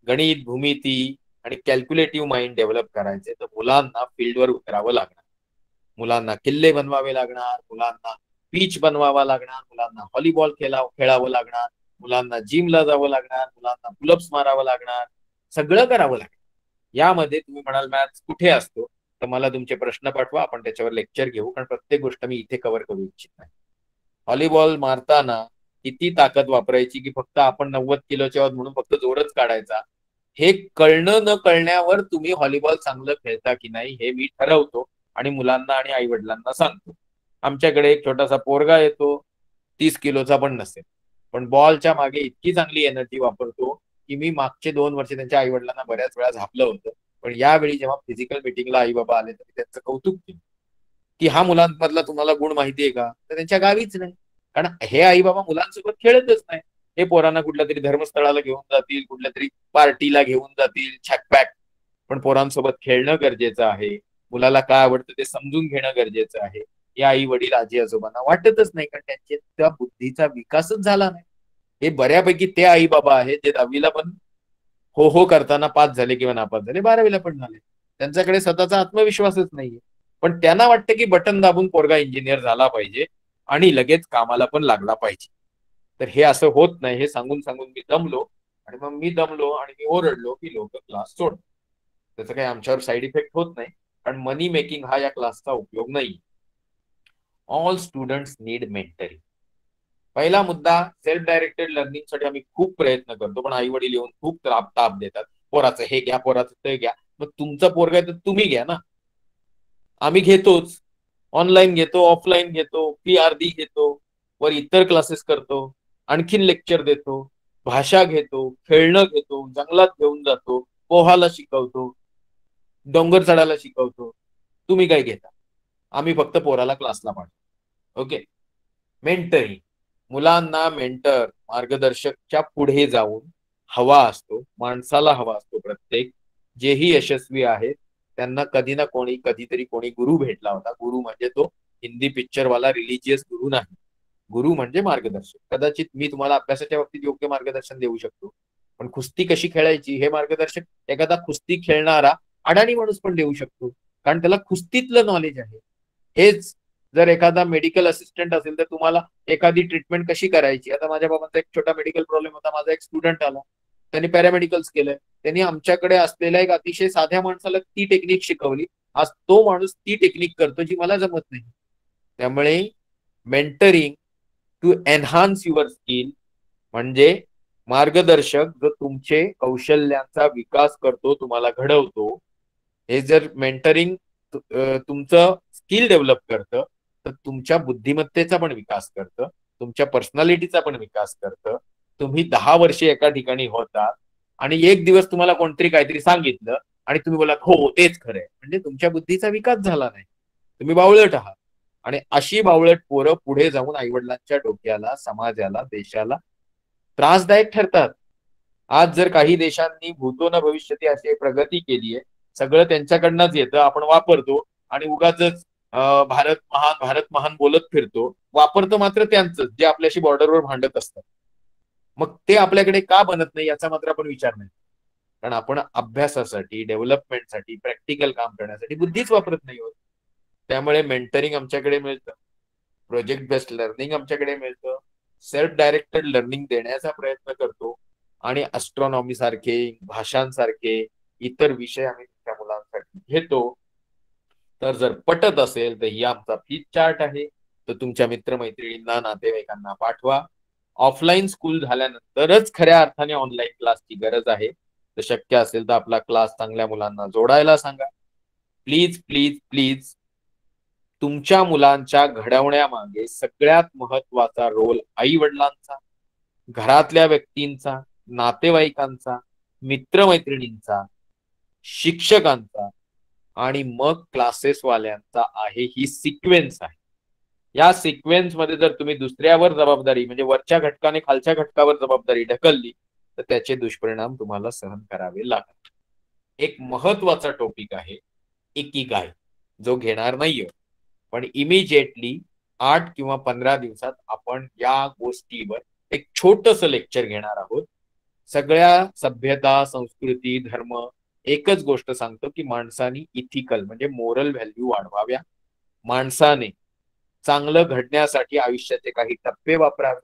गणित, भूमिती आणि कॅल्क्युलेटिव्ह माइंड डेव्हलप करायचे तर मुलांना फील्डवर उतरावं लागणार, मुलांना किल्ले बनवावे लागणार, मुलांना पीच बनवावा लागणार, मुलांना व्हॉलीबॉल खेळावं लागणार, मुलांना जिमला जावं लागणार, मुलांना पुलअप्स मारावं लागणार, सगळं करावं लागणार. यामध्ये तुम्ही म्हणाल मॅथ्स कुठे असतो, तर मला तुमचे प्रश्न पाठवा, आपण त्याच्यावर लेक्चर घेऊ, कारण प्रत्येक गोष्ट मी इथे कव्हर करू इच्छित नाही. व्हॉलीबॉल मारताना किती ताकद वापरायची की फक्त आपण 90 किलोचे आहोत म्हणून फक्त जोरच काढायचा, हे कळणं न कळण्यावर तुम्ही व्हॉलीबॉल चांगलं खेळता की नाही हे मी ठरवतो आणि मुलांना आणि आई वडिलांना सांगतो. आमच्याकडे एक छोटासा पोरगा येतो, 30 किलोचा पण नसेल, पण बॉलच्या मागे इतकी चांगली एनर्जी वापरतो की मी मागचे 2 वर्ष त्यांच्या आई वडिलांना बऱ्याच वेळा झापलं होतं, पण यावेळी जेव्हा फिजिकल मिटिंगला आई बाबा आले तर त्यांचं कौतुक केलं की हा मुलांमधला तुम्हाला गुण माहितीये का, तर त्यांच्या गावीच नाही. कारण हे आई बाबा मुलांसोबत खेळतच नाही. हे पोरांना कुठल्या तरी धर्मस्थळाला घेऊन जातील, कुठल्या तरी पार्टीला घेऊन जातील, छॅकपॅक. पण पोरांसोबत खेळणं गरजेचं आहे, मुलाला काय आवडतं ते समजून घेणं गरजेचं आहे. या आई वडील आजी आजोबांना वाटतच नाही, कारण त्यांच्या त्या बुद्धीचा विकासच झाला नाही. हे बऱ्यापैकी ते आई बाबा आहेत जे 10वीला पण हो हो करताना पास झाले किंवा नापास झाले, 12वीला पण झाले. त्यांच्याकडे स्वतःचा आत्मविश्वासच नाहीये, पण त्यांना वाटतं की बटन दाबून पोरगा इंजिनियर झाला पाहिजे आणि लगेच कामाला पण लागला पाहिजे. तर हे असं होत नाही, हे सांगून सांगून मी दमलो, आणि मग मी दमलो आणि मी ओरडलो की लोक क्लास सोड. त्याचा काही आमच्यावर साईड इफेक्ट होत नाही, कारण मनी मेकिंग हा या क्लासचा उपयोग नाही. All students need mentoring. पहिला मुद्दा, सेल्फ डायरेक्टेड लर्निंगसाठी आम्ही खूप प्रयत्न करतो, पण आई वडील येऊन खूप ताप देतात, पोराचं हे घ्या, पोराचं ते घ्या. मग तुमचं पोरग आहे तर तुम्ही घ्या ना. आम्ही घेतोच, ऑनलाईन घेतो, ऑफलाईन घेतो, फी अर्धी घेतो, वर इतर क्लासेस करतो, आणखीन लेक्चर देतो, भाषा घेतो, खेळणं घेतो, जंगलात घेऊन जातो, पोहायला शिकवतो, डोंगर चढायला शिकवतो. तुम्ही काय घेता? आम्ही फक्त पोराला क्लासला पाठवतो. ओके. मेंटरिंग, मुलांना मेंटर, मार्गदर्शकच्या पुढे जाऊन हवा असतो, माणसाला हवा असतो. प्रत्येक जेही यशस्वी आहेत त्यांना कधी ना कोणी कधीतरी कोणी गुरु भेटला होता. गुरु म्हणजे तो हिंदी पिक्चरवाला रिलिजियस गुरु नाही, गुरु म्हणजे मार्गदर्शक. कदाचित मी तुम्हाला अभ्यासाच्या बाबतीत योग्य मार्गदर्शन देऊ शकतो, पण कुस्ती कशी खेळायची हे मार्गदर्शक एखादा कुस्ती खेळणारा अडाणी माणूस पण देऊ शकतो, कारण त्याला कुस्तीतलं नॉलेज आहे. हेच जर एखादा मेडिकल असिस्टंट असेल तर तुम्हाला एखादी ट्रीटमेंट कशी करायची. आता माझ्या बाबांचा एक छोटा मेडिकल प्रॉब्लेम होता, माझा एक स्टुडंट आला, त्यांनी पॅरामेडिकल्स केलंय, त्यांनी आमच्याकडे असलेल्या एक अतिशय साध्या माणसाला ती टेक्निक शिकवली. आज तो माणूस ती टेक्निक करतो जी मला जमत नाही. त्यामुळे mentoring to enhance your skill म्हणजे मार्गदर्शक जो तुमचे कौशल्यांचा विकास करतो, तुम्हाला घडवतो. हे जर मेंटरिंग तुमचं स्किल डेव्हलप करतं तर तुमच्या बुद्धिमत्तेचा पण विकास करतं, तुमच्या पर्सनॅलिटीचा पण विकास करतं. तुम्ही 10 वर्षे एका ठिकाणी होता आणि एक दिवस तुम्हाला कोणतरी काहीतरी सांगितलं आणि तुम्ही बोलात हो तेच खरंय, म्हणजे तुमच्या बुद्धीचा विकास झाला नाही, तुम्ही बावळट आहात. आणि अशी बावळट पोरं पुढे जाऊन आईवडिलांच्या डोक्याला, समाजाला, देशाला त्रासदायक ठरतात. आज जर काही देशांनी भूतो न भविष्यती अशी प्रगती केली आहे, सगळं त्यांच्याकडनंच येतं, आपण वापरतो आणि उगाचच भारत महान बोलत फिरतो. वापरतो मात्र त्यांचं जे आपल्याशी बॉर्डरवर भांडत असतात. मग ते आपल्याकडे का बनत नाही याचा मात्र आपण विचार नाही, कारण आपण अभ्यासासाठी, डेव्हलपमेंटसाठी, प्रॅक्टिकल काम करण्यासाठी बुद्धीच वापरत नाही होत. त्यामुळे मेंटरिंग आमच्याकडे मिळतं, प्रोजेक्ट बेस्ड लर्निंग आमच्याकडे मिळतं, सेल्फ डायरेक्टेड लर्निंग देण्याचा प्रयत्न करतो आणि ॲस्ट्रॉनॉमी सारखे, भाषांसारखे इतर विषय आम्ही त्या मुलांसाठी घेतो. तर जर पटत असेल तर ही आमचा फीस चार्ट आहे, तर तुमच्या मित्रमैत्रिणींना, नातेवाईकांना पाठवा. ऑफलाईन स्कूल झाल्यानंतरच खऱ्या अर्थाने ऑनलाईन क्लासची गरज आहे. तर शक्य असेल तर आपला क्लास चांगल्या मुलांना जोडायला सांगा. प्लीज प्लीज प्लीज, तुमच्या मुलांच्या घडवण्यामागे सगळ्यात महत्वाचा रोल आई वडिलांचा, घरातल्या व्यक्तींचा, नातेवाईकांचा, मित्रमैत्रिणींचा, शिक्षकांचा आणि मग क्लासेसवाल्यांचा आहे. ही सिक्वेन्स आहे. या सिक्वेन्स मध्ये जर तुम्ही दुसऱ्यावर जबाबदारी, म्हणजे वरच्या घटकाने खालच्या घटकावर जबाबदारी ढकलली तर त्याचे दुष्परिणाम तुम्हाला सहन करावे लागतात. एक महत्वाचा टॉपिक आहे इकिगाय, जो घेणार नाहीये, पण इमिजिएटली 8 किंवा 15 दिवसात आपण या गोष्टीवर एक छोटस लेक्चर घेणार आहोत. सगळ्या सभ्यता, संस्कृती, धर्म एकच गोष्ट सांगतो की माणसाने इथिकल म्हणजे मोरल व्हॅल्यू वाढवाव्या. माणसाने चांगलं घडण्यासाठी आयुष्याचे काही टप्पे वापरावे.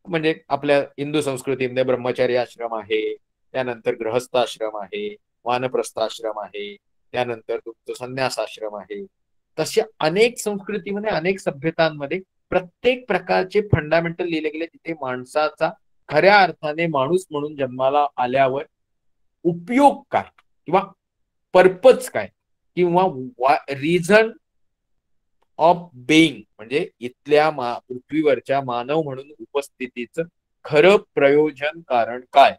म्हणजे आपल्या हिंदू संस्कृतीमध्ये ब्रह्मचर्य आश्रम आहे, त्यानंतर गृहस्थ आश्रम आहे, वानप्रस्थ आश्रम आहे, त्यानंतर तुमचं संन्यास आश्रम आहे. तसे अनेक संस्कृतीमध्ये, अनेक सभ्यतांमध्ये प्रत्येक प्रकारचे फंडामेंटल लिहिले गेले, तिथे माणसाचा खऱ्या अर्थाने माणूस म्हणून जन्माला आल्यावर उपयोग काय किंवा पर्पज काय किंवा रिझन ऑफ बेईंग, म्हणजे इथल्या पृथ्वीवरच्या मानव म्हणून उपस्थितीचं खरं प्रयोजन कारण काय,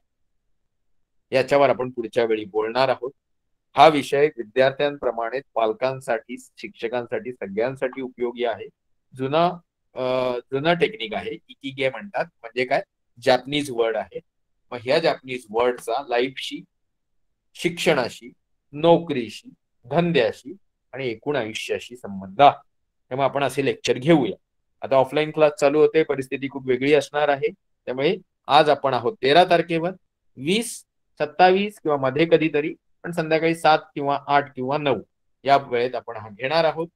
याच्यावर आपण पुढच्या वेळी बोलणार आहोत. हा विषय विद्यार्थ्यांप्रमाणे पालकांसाठी, शिक्षकांसाठी, सगळ्यांसाठी उपयोगी आहे. जुना टेक्निक आहे, इकिगे म्हणतात. म्हणजे काय, जॅपनीज वर्ड आहे. मग ह्या जॅपनीज वर्डचा लाईफशी, शिक्षणाशी, नोकरीशी, धंद्याशी आणि एकूण आयुष्याशी संबंध आहे. त्यामुळे आपण असे लेक्चर घेऊया. आता ऑफलाईन क्लास चालू होते, परिस्थिती खूप वेगळी असणार आहे. त्यामुळे आज आपण आहोत 13 तारखेवर, 20, 27 किंवा मध्ये कधीतरी, पण संध्याकाळी 7 किंवा 8 किंवा 9 या वेळेत आपण हा घेणार आहोत.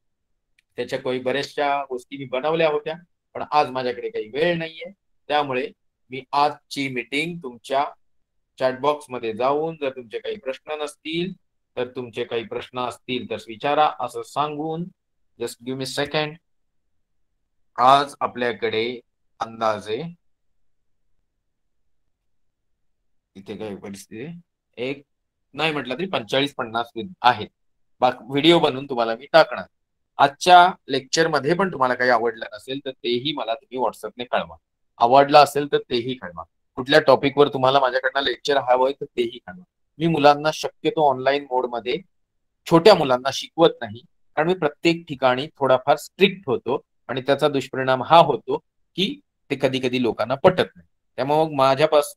त्याच्या काही बऱ्याचशा गोष्टी मी बनवल्या होत्या, पण आज माझ्याकडे काही वेळ नाहीये. त्यामुळे मी आजची मीटिंग तुमच्या चॅटबॉक्स मध्ये जाऊन, जर तुमचे काही प्रश्न नसतील तर, तुमचे काही प्रश्न असतील तर विचारा असं सांगून, जस्ट गिव्ह मी सेकंड. आज आपल्याकडे अंदाजे इथे काही परिस्थिती एक नाही म्हटलं तरी 45-50 आहेत. व्हिडिओ बनवून तुम्हाला मी टाकणार. आजच्या लेक्चर मध्ये पण तुम्हाला काही आवडलं नसेल तर तेही मला तुम्ही व्हॉट्सअपने कळवा. आवडला असेल तर तेही कळवा. कुठल्या टॉपिकवर तुम्हाला माझ्याकडनं लेक्चर हवंय तर तेही कळवा. मी मुलांना शक्यतो ऑनलाईन मोडमध्ये छोट्या मुलांना शिकवत नाही, कारण मी प्रत्येक ठिकाणी थोडाफार स्ट्रिक्ट होतो आणि त्याचा दुष्परिणाम हा होतो की ते कधी कधी लोकांना पटत नाही. त्यामुळे मग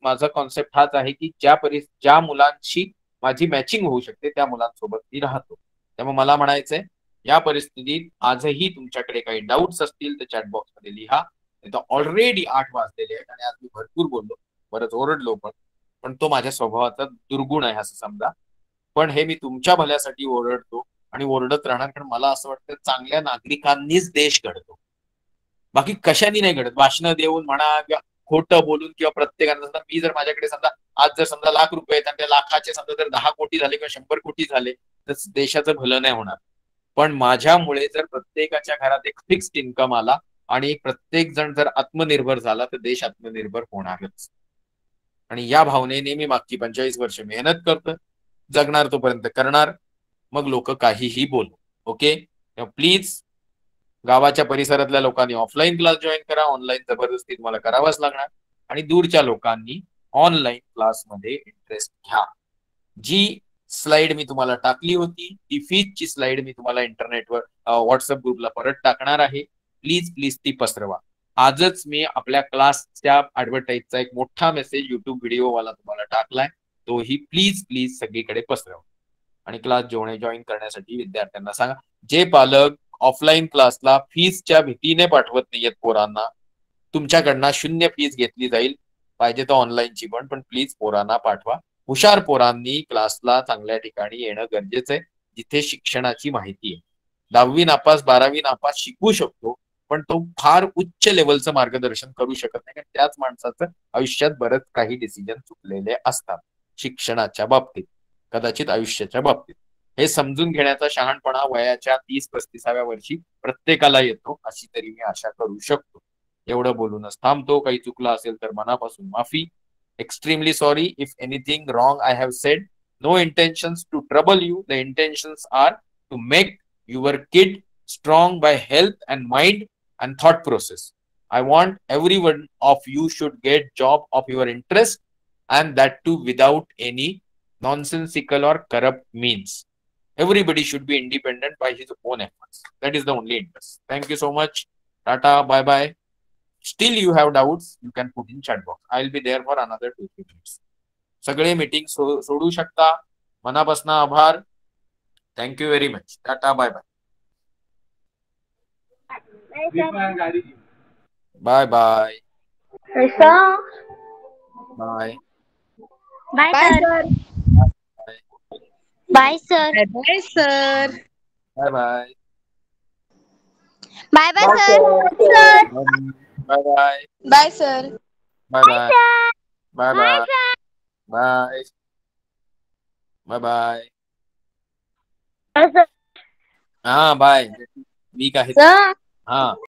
माझा कॉन्सेप्ट हाच आहे की ज्या मुलांशी माझी मॅचिंग होऊ शकते त्या मुलांसोबत मी राहतो. त्यामुळे मला म्हणायचंय, या परिस्थितीत आजही तुमच्याकडे काही डाऊट्स असतील तर चॅटबॉक्स मध्ये लिहा. ऑलरेडी 8 वाजलेले आहेत आणि आज मी भरपूर बोललो, बरंच ओरडलो, पण तो माझ्या स्वभावाचा दुर्गुण आहे असं समजा. पण हे मी तुमच्या भल्यासाठी ओरडतो आणि ओरडत राहणार, कारण मला असं वाटतं चांगल्या नागरिकांनीच देश घडतो, बाकी कशाने नाही घडत. भाषणं देऊन म्हणा किंवा खोटं बोलून किंवा प्रत्येकानं. समजा मी जर माझ्याकडे समजा आज जर समजा लाख रुपये आहेत आणि त्या लाखाचे समजा जर 10 कोटी झाले किंवा 100 कोटी झाले तर देशाचं भलं नाही होणार. पण माझ्यामुळे जर प्रत्येकाच्या घरात एक फिक्स्ड इन्कम आला आणि प्रत्येक जण जर आत्मनिर्भर झाला तर देश आत्मनिर्भर होणारच. आणि या भावनेने मी मागची 45 वर्ष मेहनत करतो, जगणार तोपर्यंत करणार. मग लोक काहीही बोल. ओके, प्लीज गावाच्या परिसरातल्या लोकांनी ऑफलाईन क्लास जॉईन करा. ऑनलाईन जबरदस्ती तुम्हाला करावाच लागणार. आणि दूरच्या लोकांनी ऑनलाईन क्लासमध्ये इंटरेस्ट घ्या. जी स्लाइड मी तुम्हाला टाकली होती, ती फीजची स्लाइड मी तुम्हाला इंटरनेटवर व्हॉट्सअप ग्रुपला परत टाकणार आहे. प्लीज प्लीज ती पसरवा. आजच मी आपल्या क्लासच्या ऍडव्हर्टाईजचा एक मोठा मेसेज युट्यूब व्हिडिओवाला तुम्हाला टाकलाय, तोही प्लीज प्लीज सगळीकडे पसरवा. आणि क्लास जॉईन करण्यासाठी विद्यार्थ्यांना सांगा. जे पालक ऑफलाईन क्लासला फीजच्या भीतीने पाठवत नाहीयेत पोरांना, तुमच्याकडनं 0 फीज घेतली जाईल, पाहिजे तर ऑनलाईनची पण प्लीज पोरांना पाठवा. हुशार पोरांनी क्लासला चांगल्या ठिकाणी येणं गरजेचं आहे, जिथे शिक्षणाची माहिती आहे. 10वी नापास 12वी नापास शिकू शकतो, पण तो फार उच्च लेवलचं मार्गदर्शन करू शकत नाही, कारण त्याच माणसाचं आयुष्यात बरंच काही डिसिजन चुकलेले असतात शिक्षणाच्या बाबतीत, कदाचित आयुष्याच्या बाबतीत. हे समजून घेण्याचा शहाणपणा वयाच्या 30-35व्या वर्षी प्रत्येकाला येतो, अशी तरी मी आशा करू शकतो. एवढं बोलूनच थांबतो. काही चुकलं असेल तर मनापासून माफी. Extremely sorry if anything wrong I have said. No intentions to trouble you. The intentions are to make your kid strong by health and mind and thought process. I want everyone of you should get job of your interest, and that too without any nonsensical or corrupt means. Everybody should be independent by his own efforts. That is the only interest. Thank you so much. Tata. Bye bye. Still you have doubts, you can put in chat box. I'll be there for another 2-3 minutes. सगळे meeting सोडू शकता. मनापासून आभार. Thank you very much. Tata. Bye bye. Bye bye. Bye bye bye sir. Sir. Bye sir. Bye sir. Bye bye. Bye bye bye sir. Sir. Bye bye. Bye sir. Bye bye. Bye bye. Bye bye bye. हा bye. Week आहे. हा